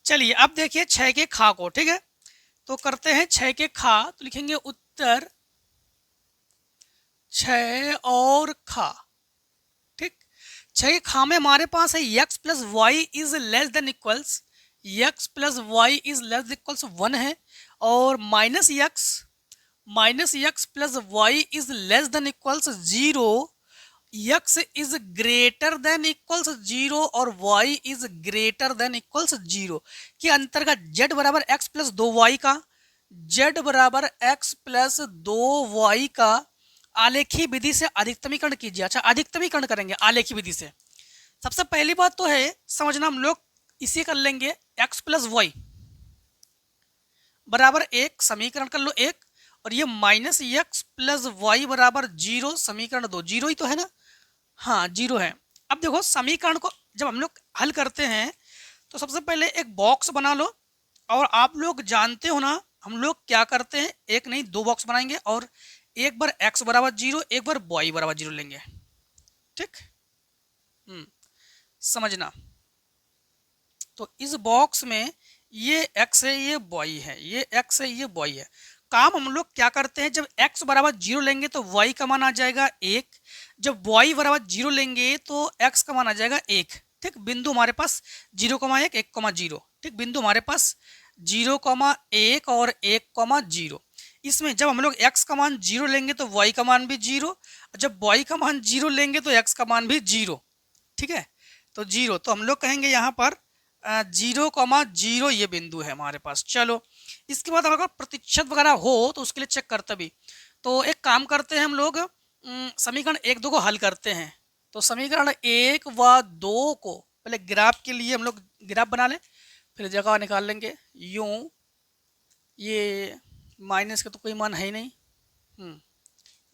चलिए अब देखिए 6 के खा को, ठीक है, तो करते हैं 6 के खा, तो लिखेंगे उत्तर 6 और खा, ठीक। 6 के खा में हमारे पास है x plus Y is less than equals, x plus Y is less than equals 1 है, और minus x plus Y is less than equals 0, x is greater than equals 0 और y is greater than equals 0 के अंतर्गत z बराबर x plus 2y का, z बराबर x plus 2y का आलेखी विधि से अधिकतमीकरण कीजिए। अच्छा, अधिकतमीकरण करेंगे आलेखी विधि से। सबसे पहली बात तो है समझना, हम लोग इसे कर लेंगे x प्लस वाई बराबर 1, समीकरण कर लो 1, और ये माइनस x प्लस वाई बराबर 0, समीकरण 2, 0 ही तो है ना? हाँ 0 है। अब देखो समीकरण को जब हम लोग हल करते हैं तो सबसे पहले एक बॉक्स बना लो, और आप लोग जानते हो ना हम लोग क्या करते हैं, एक नहीं 2 बॉक्स बनाएंगे और एक बार x बराबर 0 एक बार y बराबर 0 लेंगे, ठीक। समझना, तो इस बॉक्स में ये x है ये y है, ये x है ये y है। काम हम लोग क्या करते हैं, जब x बराबर 0 लेंगे तो y का मान आ जाएगा 1, जब y बराबर 0 लेंगे तो x का मान आ जाएगा 1, ठीक। बिंदु हमारे पास 0,1 1,0, ठीक, बिंदु हमारे पास 0,1 और 1,0। इसमें जब हम लोग x का मान 0 लेंगे तो y का मान भी 0, जब y का मान 0 लेंगे तो x का मान भी 0, ठीक है। तो 0, तो हम लोग कहेंगे यहाँ पर 0,0 ये बिंदु है हमारे पास। चलो इसके बाद अगर प्रतिशत वगैरह हो तो उसके लिए चेक करते भी, तो एक काम करते हैं हम लोग समीकरण 1 2 को हल करते हैं। तो समीकरण 1 व 2 को पहले ग्राफ के लिए हम लोग ग्राफ बना लें, फिर जगह निकाल लेंगे यूं, ये माइनस का तो कोई मान है ही नहीं,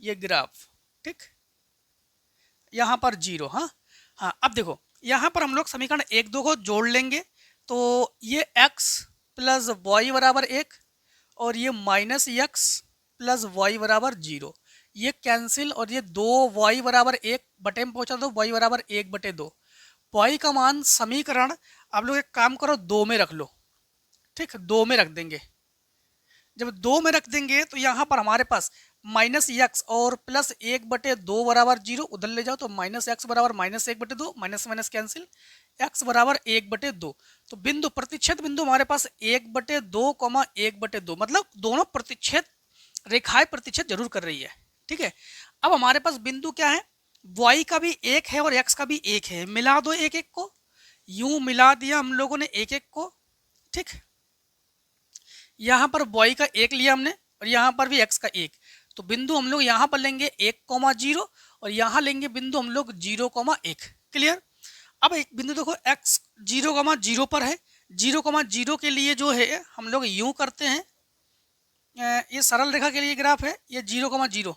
ये ग्राफ, ठीक, यहाँ पर 0। हाँ हाँ, अब देखो यहाँ पर हम लोग समीकरण 1 2 को जोड़ लेंगे तो ये x प्लस वाई बराबर 1 और ये माइनस एक्स प्लस वाई बराबर 0, ये कैंसिल और ये 2y बराबर 1 बटे में पहुंचा दो, y बराबर 1/2। y का मान समीकरण आप लोग एक काम करो 2 में रख लो, ठीक, 2 में रख देंगे। जब 2 में रख देंगे तो यहाँ पर हमारे पास माइनस एक्स और प्लस 1/2 बराबर 0, उधर ले जाओ तो माइनस एक्स बराबर minus 1/2, minus minus cancel, x बराबर 1/2। तो बिंदु प्रतिच्छेद बिंदु हमारे पास 1/2, 1/2, मतलब दोनों प्रतिच्छेद रेखाएं प्रतिच्छेद जरूर कर रही है, ठीक है। अब हमारे पास बिंदु क्या है, y का भी 1 है और x का भी 1 है, मिला दो एक एक को, यूं मिला दिया हम लोगों ने एक एक को, ठीक। यहाँ पर y का 1 लिया हमने और यहाँ पर भी x का 1, तो बिंदु हम लोग यहाँ पर लेंगे 1,0 और यहाँ लेंगे बिंदु हम लोग 0,1। क्लियर। अब एक बिंदु देखो x 0,0 पर है, 0,0 के लिए जो है हम लोग यूं करते हैं, ये सरल रेखा के लिए ग्राफ है, ये 0,0,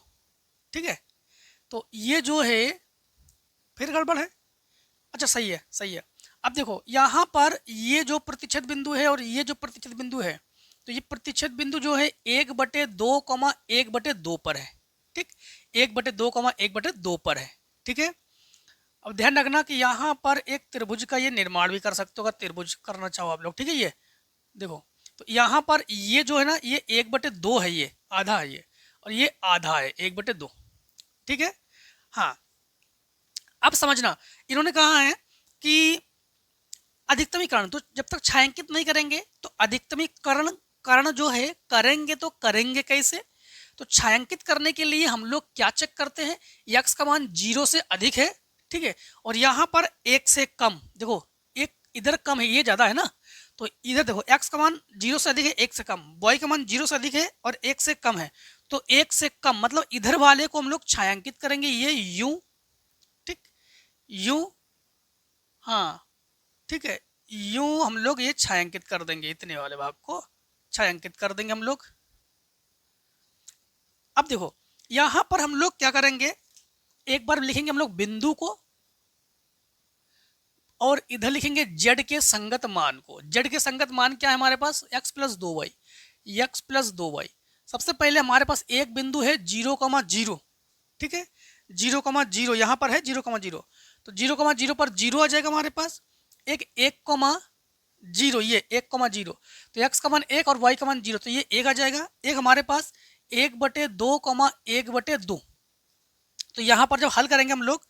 ठीक है। तो ये जो है फिर गड़बड़ है, अच्छा सही है सही है। अब देखो यहाँ पर ये जो प्रतिच्छेद बिंदु है और ये जो प्रतिच्छेद बिंदु है, तो ये प्रतिच्छेद बिंदु जो है 1/2, 1/2 पर है, ठीक, 1/2, 1/2 पर है, ठीक है। अब ध्यान रखना कि यहाँ पर एक त्रिभुज का ये निर्माण भी कर सकते हो, अगर त्रिभुज करना चाहो आप लोग, ठीक है। ये देखो तो यहाँ पर ये जो है ना, ये 1/2 है, ये आधा है ये, और ये आधा है 1/2, ठीक है। हाँ, अब समझना, इन्होंने कहा है कि अधिकतमीकरण, तो जब तक छायांकित नहीं करेंगे तो अधिकतमीकरण करण जो है करेंगे, तो करेंगे कैसे, तो छायांकित करने के लिए हम लोग क्या चेक करते हैं, x का मान 0 से अधिक है, ठीक है, और यहाँ पर 1 से कम, देखो एक इधर कम है, ये ज्यादा है ना, तो इधर देखो x का मान 0 से अधिक है, 1 से कम, y का मान 0 से अधिक है और 1 से कम है, तो 1 से कम मतलब इधर वाले को हम लोग छायांकित करेंगे, ये यूं, ठीक, यूं, हाँ ठीक है, यूं हम लोग ये छायांकित कर देंगे, इतने वाले भाग को छायांकित कर देंगे हम लोग। अब देखो यहां पर हम लोग क्या करेंगे, एक बार लिखेंगे हम लोग बिंदु को और इधर लिखेंगे z के संगत मान को। z के संगत मान क्या है हमारे पास, x plus 2y, x plus 2y। सबसे पहले हमारे पास एक बिंदु है 0,0, ठीक है, 0,0 यहाँ पर है 0,0, तो 0,0 पर 0 आ जाएगा हमारे पास, एक 1,0, ये 1,0, तो x का मान 1 और y का मान 0, तो ये 1 आ जाएगा। एक हमारे पास 1/2, 1/2, तो यहाँ पर जब हल करेंगे हम लोग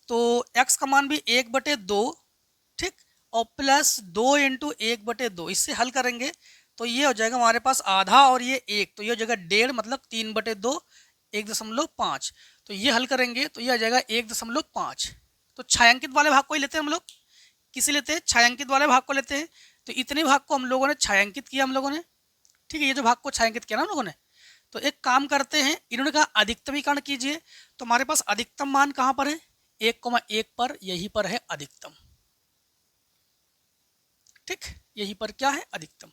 तो x का मान भी 1/2, ठीक, और प्लस 2 × 1/2, इससे हल करेंगे तो ये हो जाएगा हमारे पास आधा और ये 1, तो ये हो जाएगा 1.5, मतलब 3/2, 1.5, तो ये हल करेंगे तो ये आ जाएगा 1.5। तो छायांकित वाले भाग को ही लेते हैं हम लोग, किसे लेते हैं, छायांकित वाले भाग को लेते हैं, तो इतने भाग को हम लोगों ने छायांकित किया हम लोगों ने, ठीक है, ये जो भाग को छायांकित किया ना हम लोगों ने। तो एक काम करते हैं, इन्होंने कहा अधिकतमीकरण कीजिए, तो हमारे पास अधिकतम मान कहां पर है, 1,1 पर, यहीं पर है अधिकतम, ठीक, यहीं पर क्या है अधिकतम।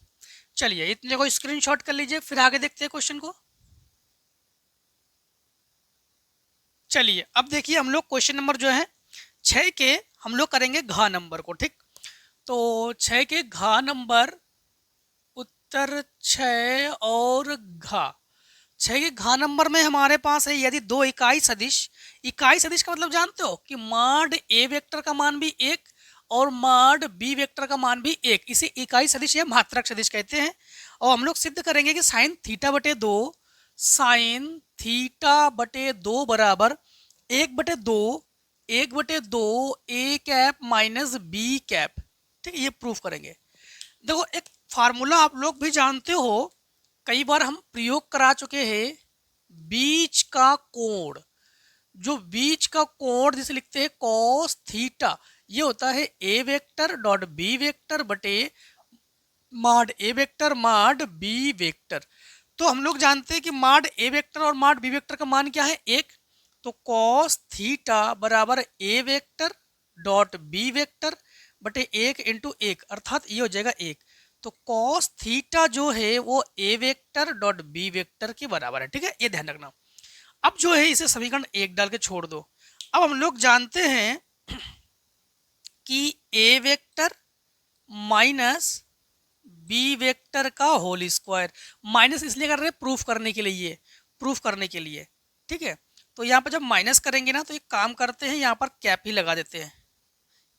चलिए इतने को स्क्रीनशॉट कर लीजिए, फिर आगे देखते हैं क्वेश्चन को। चलिए अब देखिए हम लोग क्वेश्चन नंबर जो है 6 के हम लोग करेंगे घ नंबर को, ठीक, तो 6 के घ नंबर, उत्तर 6 और घ, 6 के घ नंबर में हमारे पास है यदि दो इकाई सदिश, इकाई सदिश का मतलब जानते हो कि माड ए वेक्टर का मान भी 1 और माड बी वेक्टर का मान भी 1, इसे इकाई सदिश या मात्रक सदिश कहते हैं। और हम लोग सिद्ध करेंगे कि साइन थीटा बटे 2, साइन थीटा बटे 2 बराबर 1/2 a cap minus B cap, ठीक है, ये प्रूफ करेंगे। देखो एक फार्मूला आप लोग भी जानते हो, कई बार हम प्रयोग करा चुके हैं, बीच का कोण, जो बीच का कोण जिसे लिखते हैं कॉस थीटा, ये होता है ए वेक्टर डॉट बी वेक्टर बटे माड ए वेक्टर माड बी वेक्टर। तो हम लोग जानते हैं कि माड ए वेक्टर और माड बी वेक्टर का मान क्या है, 1, तो कॉस थीटा बराबर ए वेक्टर डॉट बी वेक्टर बटे 1 × 1, अर्थात ये हो जाएगा 1, तो कॉस थीटा जो है वो ए वेक्टर डॉट बी वेक्टर के बराबर है, ठीक है, ये ध्यान रखना। अब जो है इसे समीकरण 1 डाल के छोड़ दो। अब हम लोग जानते हैं कि ए वेक्टर माइनस बी वेक्टर का होल स्क्वायर, माइनस इसलिए कर रहे हैं प्रूफ करने के लिए, ये प्रूफ करने के लिए, ठीक है। तो यहाँ पर जब माइनस करेंगे ना तो एक काम करते हैं, यहाँ पर कैप ही लगा देते हैं।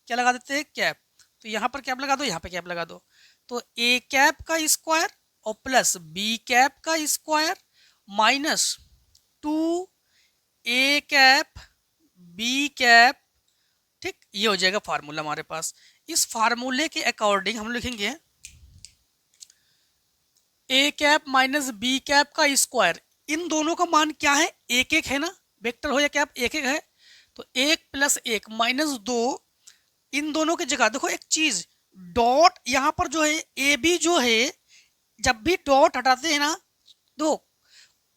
क्या लगा देते हैं? कैप। तो यहाँ पर कैप लगा दो, यहाँ पे कैप लगा दो। तो ए कैप का स्क्वायर और प्लस बी कैप का square minus 2 A cap B cap, ठीक, ये हो जाएगा फार्मूला हमारे पास। इस फार्मूले के अकॉर्डिंग हम लिखेंगे A cap minus B cap का स्क्वायर, इन दोनों का मान क्या है? एक एक है ना, वेक्टर हो या कैप एक एक है, तो 1 + 1 -2, इन दोनों की जगह देखो एक चीज, डॉट यहाँ पर जो है ए बी जो है, जब भी डॉट हटाते हैं ना, दो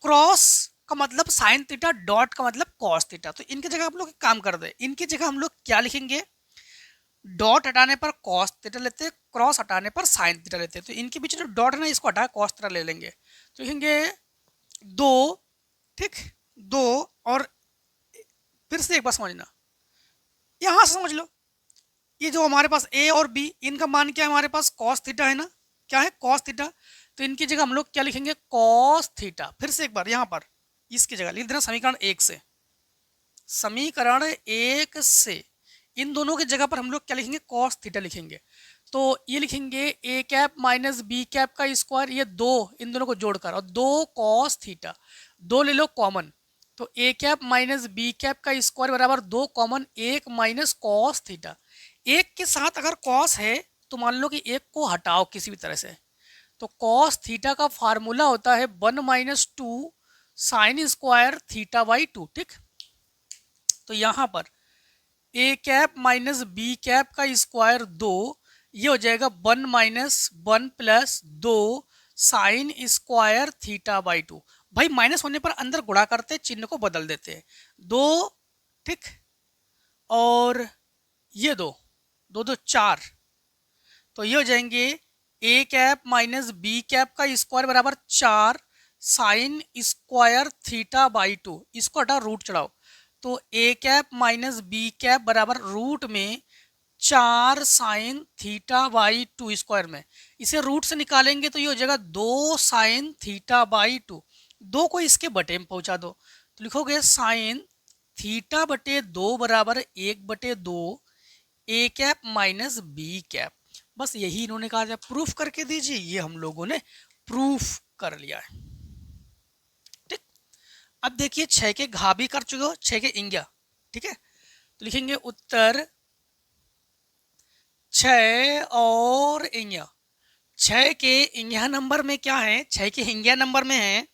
क्रॉस का मतलब साइन थीटा, डॉट का मतलब कॉस थीटा। तो इनकी जगह आप लोग एक काम कर दे, इनकी जगह हम लोग क्या लिखेंगे? डॉट हटाने पर कॉस थीटा लेते हैं, क्रॉस हटाने पर साइन थीटा लेते हैं। तो इनके बीच जो डॉट है ना, इसको हटा कॉस थीटा ले लेंगे। तो लिखेंगे 2, ठीक, 2, और फिर से एक बार समझना, यहां से समझ लो, ये जो हमारे पास ए और बी, इनका मान क्या है? हमारे पास कॉस थीटा है ना, क्या है? Cos theta. तो इनकी जगह हम लोग क्या लिखेंगे? Cos theta. फिर से एक बार यहाँ पर इसकी जगह लिख देना समीकरण 1 से, समीकरण 1 से इन दोनों की जगह पर हम लोग क्या लिखेंगे? कॉस थीटा लिखेंगे। तो ये लिखेंगे A cap minus B cap का स्क्वायर, ये 2 इन दोनों को जोड़कर, और 2 कॉस थीटा, 2 ले लो कॉमन, तो A cap minus B cap का स्क्वायर बराबर 2 कॉमन 1 माइनस कॉस थीटा। एक के साथ अगर कॉस है तो मान लो कि एक को हटाओ किसी भी तरह से, तो कॉस थीटा का फार्मूला होता है 1 - 2 साइन स्क्वायर थीटा बाई 2, ठीक। तो यहाँ पर A cap minus B cap का स्क्वायर 2, ये हो जाएगा 1 - 1 + 2 साइन स्क्वायर थीटा बाई 2। भाई माइनस होने पर अंदर गुणा करते, चिन्ह को बदल देते हैं, 2, ठीक, और ये 2, 2 2 4, तो ये हो जाएंगे A cap minus B cap का स्क्वायर बराबर 4 साइन स्क्वायर थीटा बाई 2, इसको हटा रूट चढ़ाओ, तो A cap minus B cap बराबर रूट में 4 साइन थीटा बाई 2 स्क्वायर में, इसे रूट से निकालेंगे तो ये हो जाएगा 2 साइन थीटा बाई 2, 2 को इसके बटे में पहुंचा दो, तो लिखोगे साइन थीटा बटे 2 बराबर 1/2 A cap minus B cap. बस यही इन्होंने कहा था प्रूफ करके दीजिए, ये हम लोगों ने प्रूफ कर लिया है, ठीक। अब देखिए 6 के घा भी कर चुके हो, 6 के इंग्या, ठीक है। तो लिखेंगे उत्तर 6 और इंग्या। 6 के इंग्या नंबर में क्या है? 6 के इंग्या नंबर में है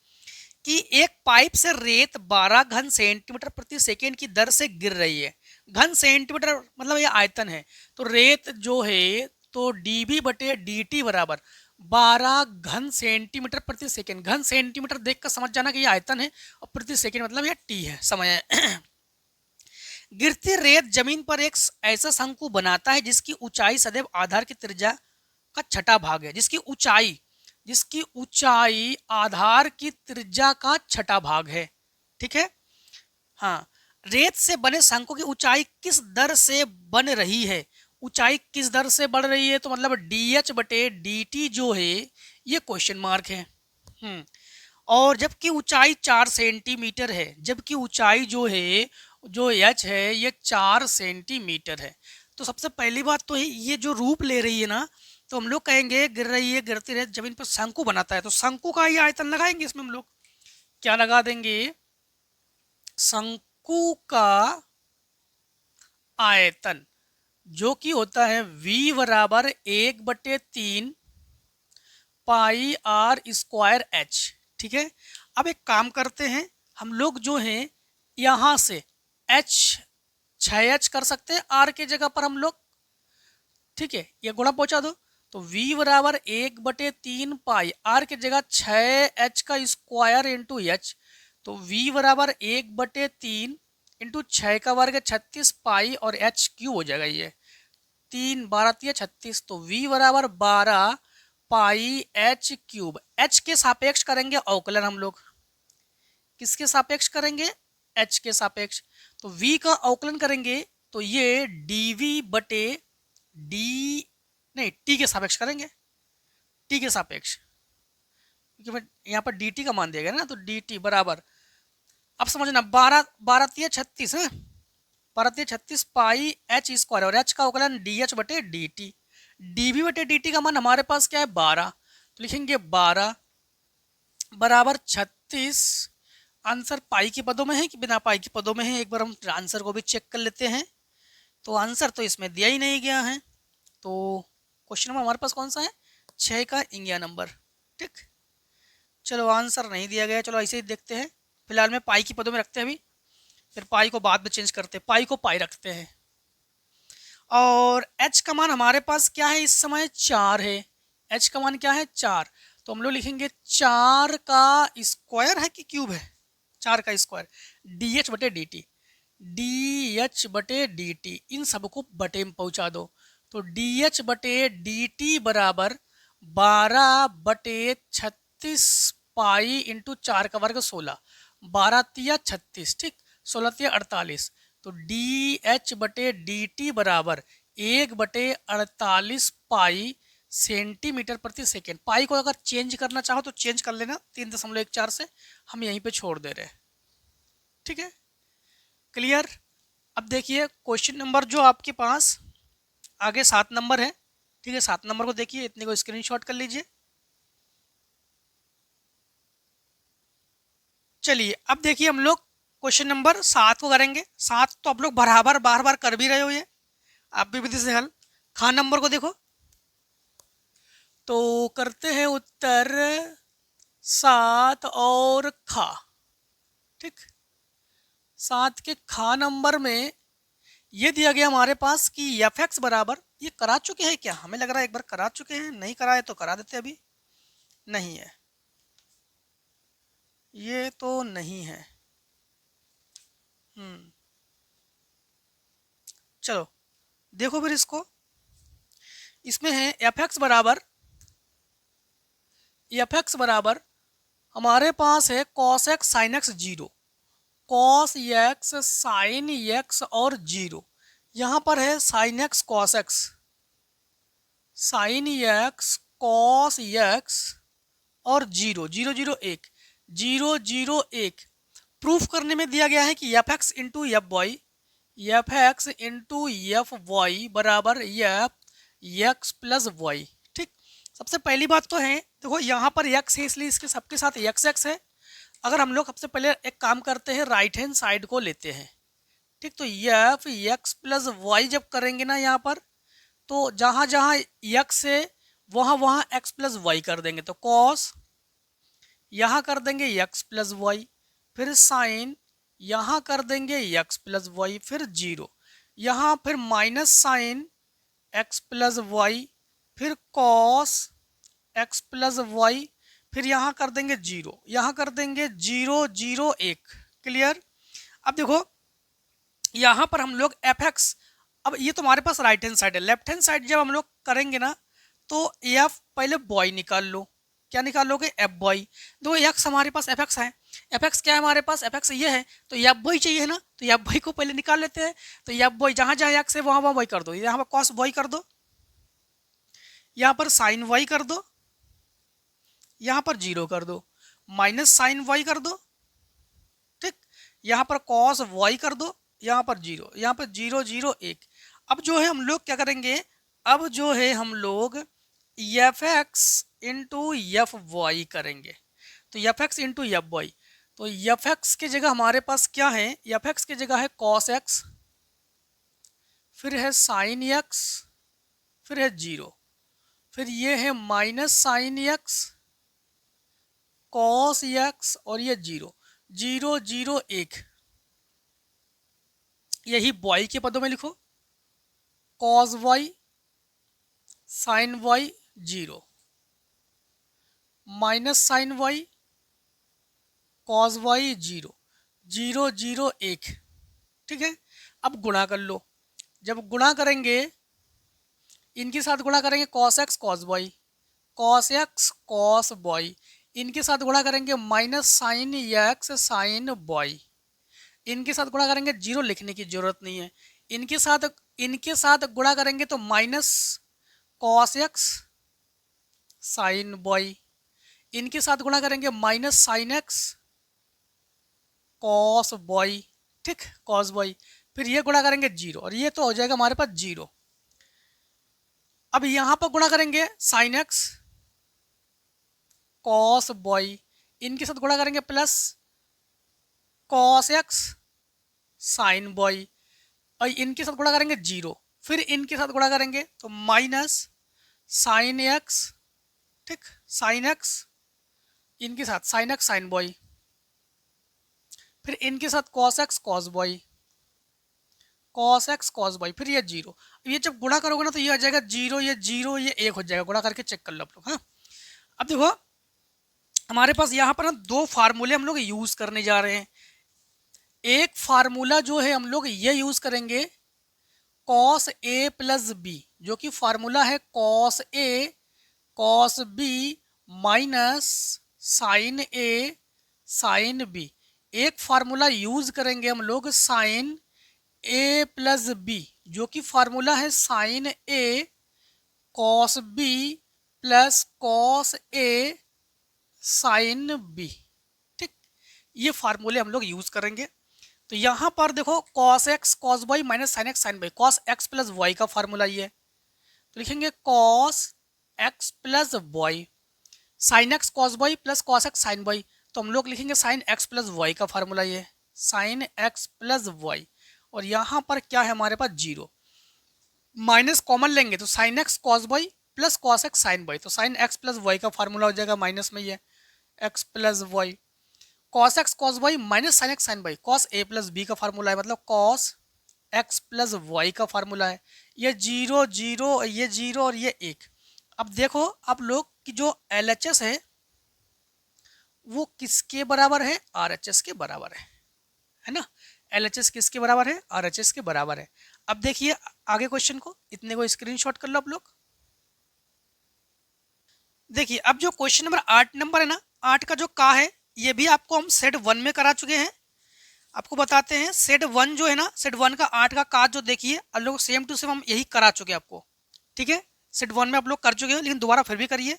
कि एक पाइप से रेत 12 घन सेंटीमीटर प्रति सेकेंड की दर से गिर रही है। घन सेंटीमीटर मतलब ये आयतन है, तो रेत जो है तो dB बटे dt बराबर 12 घन सेंटीमीटर प्रति सेकेंड। घन सेंटीमीटर देखकर समझ जाना कि ये आयतन है, और प्रति सेकेंड मतलब ये t है, समय है। गिरती रेत जमीन पर एक ऐसा शंकु बनाता है जिसकी ऊंचाई सदैव आधार की त्रिज्या का छठा भाग है। जिसकी ऊंचाई आधार की त्रिज्या का छठा भाग है, ठीक है। हाँ, रेत से बने शंकु की ऊंचाई किस दर से बन रही है? ऊंचाई किस दर से बढ़ रही है? तो मतलब dh बटे dt जो है ये क्वेश्चन मार्क है। और जबकि ऊंचाई 4 सेंटीमीटर है, जबकि ऊंचाई जो है जो h है ये 4 सेंटीमीटर है। तो सबसे पहली बात तो ये जो रूप ले रही है ना, तो हम लोग कहेंगे गिर रही है, गिरती रेत जमीन पर शंकु बनाता है, तो शंकु का ये आयतन लगाएंगे इसमें हम लोग, क्या लगा देंगे? शंकु का आयतन जो कि होता है v बराबर 1/3 पाई आर स्क्वायर h, ठीक है। अब एक काम करते हैं हम लोग, जो है यहां से h 6h कर सकते हैं r के जगह पर हम लोग, ठीक है, ये गुणा पहुंचा दो, तो v बराबर 1/3 पाई आर के जगह 6h का स्क्वायर इंटू h, तो v बराबर 1/3 इंटू 6 का वर्ग 36 पाई और h क्यूब हो जाएगा, ये 3 12 3 36, तो v बराबर 12 पाई h क्यूब। h के सापेक्ष करेंगे अवकलन हम लोग, किसके सापेक्ष करेंगे, एच के सापेक्ष। तो v का अवकलन करेंगे तो ये dv बटे डी, नहीं t के सापेक्ष करेंगे, t के सापेक्ष, क्योंकि यहाँ पर dt का मान दिया गया ना, तो dt बराबर, अब समझना 12 12 तिया 36 है, 12 तिया 36 पाई एच स्क्वायर, और एच का अवकलन डी एच बटे डी टी, डी वी बटे डी टी का मान हमारे पास क्या है 12, तो लिखेंगे 12 बराबर 36। आंसर पाई के पदों में है कि बिना पाई के पदों में है, एक बार हम आंसर को भी चेक कर लेते हैं। तो आंसर तो इसमें दिया ही नहीं गया है, तो क्वेश्चन नंबर हमारे पास कौन सा है, 6 का इंगिया नंबर। ठीक, चलो आंसर नहीं दिया गया, चलो ऐसे ही देखते हैं, फिलहाल में पाई के पदों में रखते हैं अभी, फिर पाई को बाद में चेंज करते हैं, पाई को पाई रखते हैं। और h का मान हमारे पास क्या है इस समय 4 है, h का मान क्या है 4, तो हम लोग लिखेंगे 4 का स्क्वायर है कि क्यूब है, 4 का स्क्वायर, डी एच बटे डी टी, डी एच बटे डी टी, इन सबको बटे में पहुंचा दो, तो डी एच बटे डी टी बराबर 12 बटे 36 पाई इंटू 4 का वर्ग 16, 12 तिया 36, ठीक, 16 तिया 48, तो डी एच बटे डी टी बराबर 1 बटे 48 पाई सेंटीमीटर प्रति सेकेंड। पाई को अगर चेंज करना चाहो तो चेंज कर लेना, 3.14 से हम यहीं पे छोड़ दे रहे हैं। ठीक है, क्लियर। अब देखिए क्वेश्चन नंबर जो आपके पास आगे 7 नंबर है, ठीक है, 7 नंबर को देखिए, इतने को स्क्रीनशॉट कर लीजिए। चलिए अब देखिए हम लोग क्वेश्चन नंबर 7 को करेंगे। 7 तो आप लोग बराबर बार बार कर भी रहे हो, ये आप भी विधि से हल। खा नंबर को देखो, तो करते हैं उत्तर 7 और खा। ठीक, 7 के खा नंबर में ये दिया गया हमारे पास कि एफ एक्स बराबर, ये करा चुके हैं क्या, हमें लग रहा है एक बार करा चुके हैं, नहीं कराए तो करा देते, अभी नहीं है, ये तो नहीं है। चलो देखो फिर इसको, इसमें है एफ एक्स बराबर हमारे पास है cos x sine x 0, cos x sine x और 0, यहाँ पर है sine x cos x, sine x cos x और 0 0 0 1 0 0 1। प्रूफ करने में दिया गया है कि f x into f y, f x into f y बराबर एफ एक्स प्लस वाई। ठीक, सबसे पहली बात तो है देखो यहाँ पर एक्स है इसलिए इसके सबके साथ एक्स एक्स है। अगर हम लोग सबसे पहले एक काम करते हैं, राइट हैंड साइड को लेते हैं। ठीक, तो एफ एक्स प्लस वाई जब करेंगे ना यहाँ पर, तो जहाँ जहाँ एक्स है वहाँ वहाँ एक्स प्लस वाई कर देंगे, तो कॉस यहाँ कर देंगे एक्स प्लस वाई, फिर साइन यहाँ कर देंगे एक्स प्लस वाई, फिर 0 यहाँ, फिर minus sine x plus y, फिर कॉस एक्स प्लस वाई, फिर यहाँ कर देंगे 0, यहाँ कर देंगे 0 0 1। क्लियर। अब देखो यहाँ पर हम लोग एफ एक्स, अब ये तो हमारे पास राइट हैंड साइड है, लेफ्ट हैंड साइड जब हम लोग करेंगे ना तो एफ पहले बॉय निकाल लो, क्या निकालोगे एफ बॉय। दो एक्स हमारे पास एफ एक्स है, एफ एक्स क्या है हमारे पास एफ एक्स ये है, तो एफ बॉय चाहिए ना, तो एफ बॉय को पहले निकाल लेते हैं। तो एफ बॉय जहाँ जहाँ एक्स है वहाँ वहाँ बॉय कर दो, यहाँ पर कॉस बॉय कर दो, यहाँ पर साइन वाई कर दो, यहाँ पर 0 कर दो, माइनस साइन वाई कर दो, ठीक, यहाँ पर कॉस वाई कर दो, यहाँ पर 0, यहाँ पर 0 0 1। अब जो है हम लोग क्या करेंगे, अब जो है हम लोग f x into f y करेंगे, तो f x into f y, तो एफ एक्स की जगह हमारे पास क्या है, एफ एक्स की जगह है कॉस एक्स, फिर है साइन एक्स, फिर है 0, फिर ये है minus sine x cos x और ये 0 0 0 1। यही वाई के पदों में लिखो, cos y sine y 0 minus sine Y cos y 0 0 0 1। ठीक है, अब गुणा कर लो, जब गुणा करेंगे इनके साथ गुणा करेंगे cos x cos y, cos x cos y, इनके साथ गुणा करेंगे minus sine x sine y, इनके साथ गुणा करेंगे, जीरो लिखने की जरूरत नहीं है। इनके साथ गुणा करेंगे तो minus cos x sine y, इनके साथ गुणा करेंगे minus sine x cos y, ठीक, कॉस वाई। फिर ये गुणा करेंगे जीरो और ये तो हो जाएगा हमारे पास जीरो। अब यहां पर गुणा करेंगे साइन एक्स कॉस वाई, इनके साथ गुणा करेंगे plus cos x sine y, और इनके साथ गुणा करेंगे जीरो। फिर इनके साथ गुणा करेंगे तो माइनस साइन एक्स, ठीक, साइन एक्स, इनके साथ साइन एक्स साइन वाई, फिर इनके साथ cos x cos y, cos x cos y, फिर ये जीरो। ये जब गुणा करोगे ना तो ये आ जाएगा जीरो, ये एक हो जाएगा। गुणा करके चेक कर लो आप लोग। हाँ, अब देखो हमारे पास यहाँ पर ना दो फार्मूले हम लोग यूज करने जा रहे हैं। एक फार्मूला जो है हम लोग ये यूज करेंगे कॉस ए प्लस बी, जो कि फार्मूला है cos A cos B minus sign A sine B. एक फार्मूला यूज करेंगे हम लोग साइन ए प्लस बी, जो कि फार्मूला है sign A cos B plus cos A sine B, ठीक। ये फार्मूले हम लोग यूज करेंगे। तो यहां पर देखो cos x cos Y minus sine x sine Y, cos x plus Y का फार्मूला ये है, तो लिखेंगे cos x plus y, sine x cos Y plus cos x sine Y, तो हम लोग लिखेंगे साइन एक्स प्लस वाई का फार्मूला ये है, साइन एक्स प्लस वाई। और यहाँ पर क्या है हमारे पास जीरो, माइनस कॉमन लेंगे तो sine x cos Y plus cos x sine Y, तो साइन एक्स प्लस वाई का फार्मूला हो जाएगा माइनस में ये X plus Y, cos x cos Y minus sine x sine Y, cos A plus B का formula है, मतलब cos x plus Y का फार्मूला है। ये जीरो जीरो, ये जीरो और ये एक। अब देखो आप लोग कि जो LHS है वो किसके बराबर है, RHS के बराबर है ना। LHS किसके बराबर है, RHS के बराबर है। अब देखिए आगे क्वेश्चन को, इतने को स्क्रीनशॉट कर लो आप लोग। देखिए अब जो क्वेश्चन नंबर 8 नंबर है ना, 8 का जो का है ये भी आपको हम सेट 1 में करा चुके हैं। आपको बताते हैं सेट 1 जो है ना, सेट 1 का 8 का जो देखिए आप लोग सेम टू सेम हम यही करा चुके हैं आपको, ठीक है। सेट 1 में आप लोग कर चुके हैं, लेकिन दोबारा फिर भी करिए।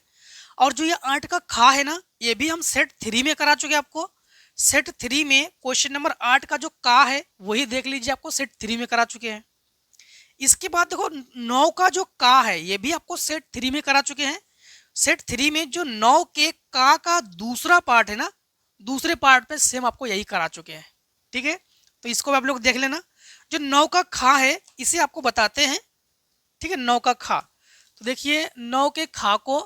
और जो ये 8 का खा है ना, ये भी हम सेट 3 में करा चुके हैं आपको। सेट 3 में क्वेश्चन नंबर 8 का जो का है वही देख लीजिए, आपको सेट 3 में करा चुके हैं। इसके बाद देखो 9 का जो का है ये भी आपको सेट 3 में करा चुके हैं। सेट 3 में जो 9 के का दूसरा पार्ट है ना, दूसरे पार्ट पे सेम आपको यही करा चुके हैं, ठीक है। तो इसको आप लोग देख लेना। जो 9 का खा है इसे आपको बताते हैं, ठीक है। 9 का खा, तो देखिए 9 के खा को,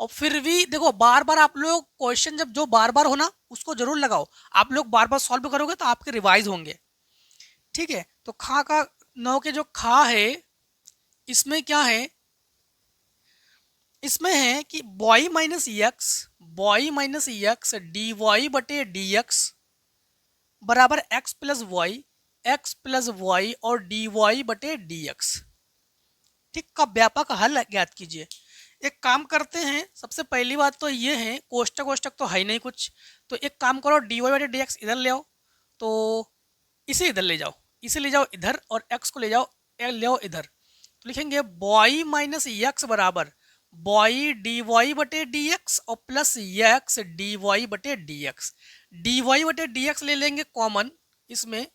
और फिर भी देखो बार बार आप लोग क्वेश्चन जब जो बार बार हो ना उसको जरूर लगाओ। आप लोग बार बार सॉल्व करोगे तो आपके रिवाइज होंगे, ठीक है। तो खा का 9 के जो खा है इसमें क्या है, इसमें है कि बॉय माइनस एक्स डी वाई बटे डी एक्स बराबर एक्स प्लस वाई और डी वाई बटे डी एक्स, ठीक, का व्यापक हल ज्ञात कीजिए। एक काम करते हैं, सबसे पहली बात तो ये है कोष्टक वोष्टक तो है ही नहीं कुछ, तो एक काम करो डी वाई बटे डी एक्स इधर ले आओ, तो इसे इधर ले जाओ, इसे ले जाओ इधर, और एक्स को ले आओ इधर। तो लिखेंगे बॉय माइनस एक्स बराबर बॉय डी वाई बटे डी एक्स और प्लस एक्स डी वाई बटे डी एक्स। डी वाई बटे डी एक्स ले लेंगे कॉमन इसमें,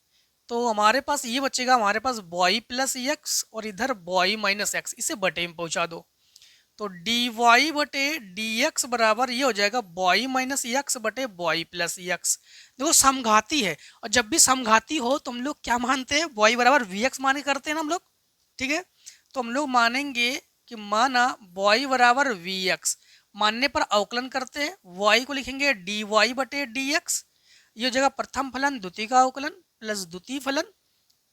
तो हमारे पास ये बचेगा, हमारे पास बॉय प्लस एक्स और इधर बॉय माइनस एक्स, इसे बटे में पहुंचा दो। तो डी वाई बटे डी एक्स बराबर ये हो जाएगा बॉय माइनस एक्स बटे बॉय प्लस एक्स। देखो समघाती है, और जब भी समघाती हो तो हम लोग क्या मानते हैं, बॉय बराबर वी एक्स माने करते हैं ना हम लोग, ठीक है। तो हम लोग मानेंगे कि माना बॉय बराबर वी एक्स, मानने पर अवकलन करते हैं, वाई को लिखेंगे डी वाई बटे डी एक्स, ये हो जाएगा प्रथम फलन द्वितीय का अवकलन प्लस द्वितीय फलन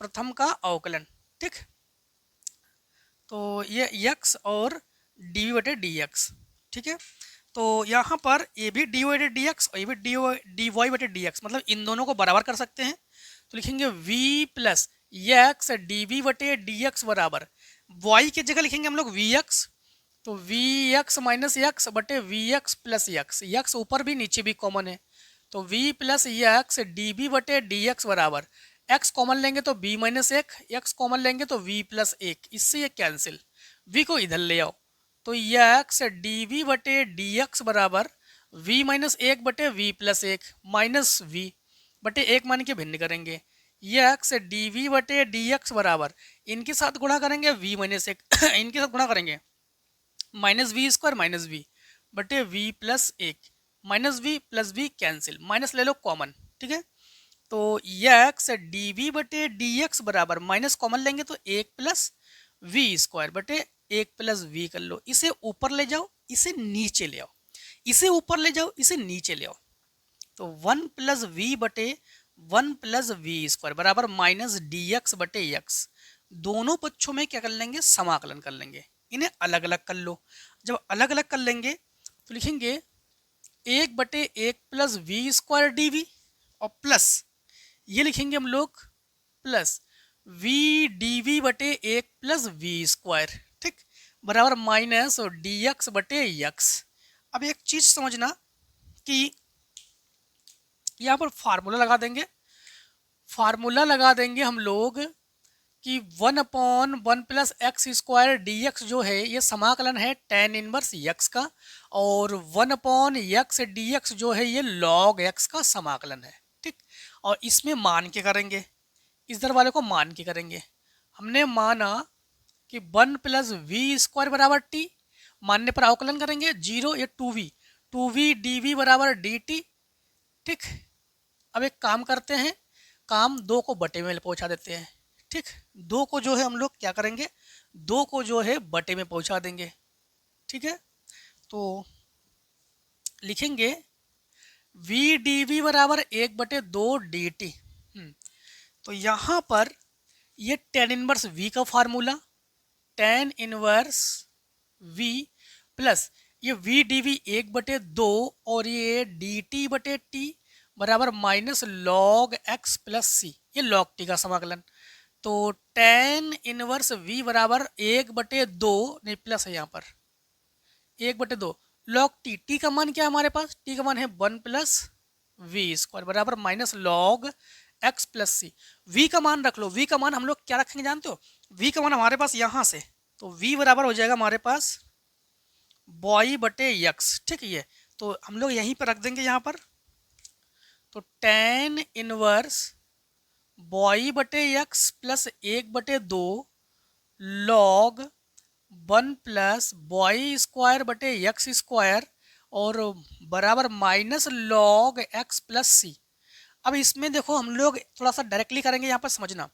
प्रथम का अवकलन, ठीक। तो ये एक्स और डी बटे डी एक्स, ठीक है। तो यहाँ पर ये भी डी वाई बटे डी एक्स और ये भी डी वाई बटे डी एक्स, मतलब इन दोनों को बराबर कर सकते हैं। तो लिखेंगे v plus x d v बटे डी एक्स बराबर वाई की जगह लिखेंगे हम लोग वी एक्स तो वी एक्स माइनस एक्स बटे v x plus x, x ऊपर भी नीचे भी कॉमन है, तो v plus x d b बटे डी एक्स बराबर एक्स कॉमन लेंगे तो बी माइनस एक, एक्स कॉमन लेंगे तो वी प्लस एक, इससे ये कैंसिल, वी को इधर ले आओ, तो एक्स डी वी बटे डी एक्स बराबर वी माइनस एक बटे वी प्लस एक माइनस वी बटे एक मान के भिन्न करेंगे, ये एक्स डी वी बटे डी एक्स बराबर इनके साथ गुणा करेंगे वी माइनस एक इनके साथ गुणा करेंगे minus v square minus v बटे वी प्लस एक, minus v plus v cancel, minus ले लो कॉमन, ठीक है। तो एक्स डी वी बटे डी एक्स बराबर माइनस कॉमन लेंगे तो एक प्लस वी स्क्वायर बटे एक प्लस वी कर लो, इसे ऊपर ले जाओ इसे नीचे ले आओ, इसे ऊपर ले जाओ इसे नीचे ले आओ, तो वन प्लस वी बटे वन प्लस वी स्क्वायर बराबर माइनस डी एक्स बटे एक्स, दोनों पक्षों में क्या कर लेंगे समाकलन कर लेंगे, इन्हें अलग अलग कर लो, जब अलग अलग कर लेंगे तो लिखेंगे एक बटे एक plus v square d v और प्लस ये लिखेंगे हम लोग प्लस वी डी वी बटे एक प्लस वी स्क्वायर, ठीक, बराबर माइनस और डी एक्स बटे एक्स। अब एक चीज समझना कि यहाँ पर फार्मूला लगा देंगे हम लोग कि 1/1 plus x square D x जो है ये समाकलन है tan इनवर्स एक्स का, और 1/x डी एक्स जो है ये log x का समाकलन है, ठीक। और इसमें मान के करेंगे, इधर वाले को मान के करेंगे, हमने माना कि 1 प्लस वी स्क्वायर बराबर टी, मानने पर अवकलन करेंगे 0 ये 2v डी वी बराबर डी टी, ठीक। अब एक काम करते हैं, काम दो को बटे में पहुंचा देते हैं, ठीक, दो को जो है हम लोग क्या करेंगे, दो को जो है बटे में पहुंचा देंगे, ठीक है। तो लिखेंगे v डी वी बराबर एक बटे दो डी टी, तो यहाँ पर ये tan इनवर्स v का formula, tan inverse v plus ये v डी वी एक बटे दो और ये डी टी बटे टी बराबर minus log x plus C, ये log t का समाकलन, तो tan इनवर्स v बराबर एक बटे दो नहीं प्लस है यहाँ पर एक बटे दो log t, t का मान क्या है हमारे पास, t का मान है 1 प्लस वी स्क्वायर बराबर माइनस log x प्लस सी, v का मान रख लो, v का मान हम लोग क्या रखेंगे जानते हो, v का मान हमारे पास यहाँ से, तो v बराबर हो जाएगा हमारे पास y बटे x, ठीक है, ये तो हम लोग यहीं पर रख देंगे यहाँ पर, तो tan इनवर्स y बटे एक्स प्लस एक बटे दो log 1 प्लस वाई स्क्वायर बटे एक्स स्क्वायर और बराबर minus log x plus C. अब इसमें देखो हम लोग थोड़ा सा डायरेक्टली करेंगे, यहाँ पर समझना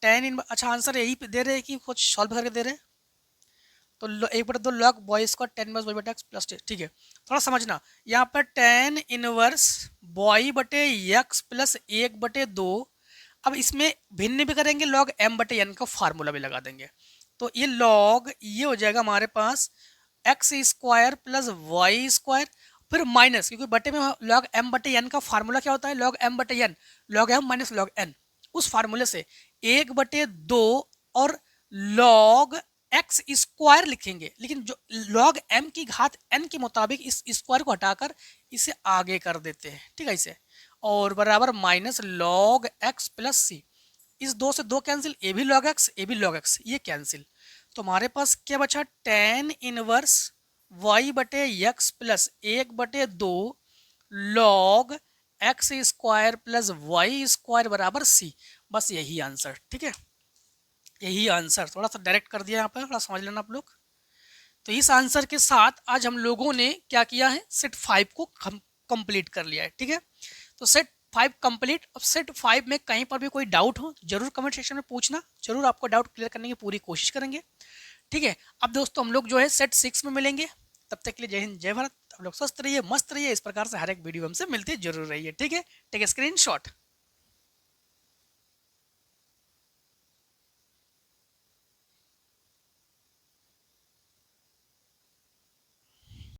tan इन, अच्छा आंसर यही दे रहे हैं कि कुछ सॉल्व करके दे रहे हैं, तो एक बटे दो log y square tan inverse y बटे एक्स प्लस, ठीक है, थोड़ा समझना यहाँ पर tan इनवर्स वाई बटे एक्स प्लस एक बटे दो, अब इसमें भिन्न भी करेंगे log m बटे n का फार्मूला भी लगा देंगे, तो ये log ये हो जाएगा हमारे पास X square plus Y square, फिर माइनस क्योंकि बटे में log m बटे n का फार्मूला क्या होता है log m बटे n, log m minus log n, उस फार्मूले से एक बटे दो और log x स्क्वायर लिखेंगे, लेकिन जो log m की घात n के मुताबिक इस स्क्वायर को हटाकर इसे आगे कर देते हैं, ठीक है, इसे और बराबर माइनस log x प्लस सी, इस दो से दो कैंसिल, ए भी log x ए भी log x, ये कैंसिल, तो हमारे पास क्या बचा tan इनवर्स y बटे x प्लस एक बटे दो log x square plus Y square बराबर सी, बस यही आंसर, ठीक है, यही आंसर, थोड़ा सा डायरेक्ट कर दिया यहाँ पर, थोड़ा समझ लेना आप लोग। तो इस आंसर के साथ आज हम लोगों ने क्या किया है, सेट 5 को कंप्लीट कर लिया है, ठीक है। तो सेट 5 कंप्लीट। अब सेट 5 में कहीं पर भी कोई डाउट हो जरूर कमेंट सेक्शन में पूछना, जरूर आपको डाउट क्लियर करने की पूरी कोशिश करेंगे, ठीक है। अब दोस्तों हम लोग जो है सेट 6 में मिलेंगे, तब तक के लिए जय हिंद जय भारत, आप लोग स्वस्थ रहिए मस्त रहिए, इस प्रकार से हर एक वीडियो हमसे मिलते जरूर रहिए, ठीक है। Take screenshot.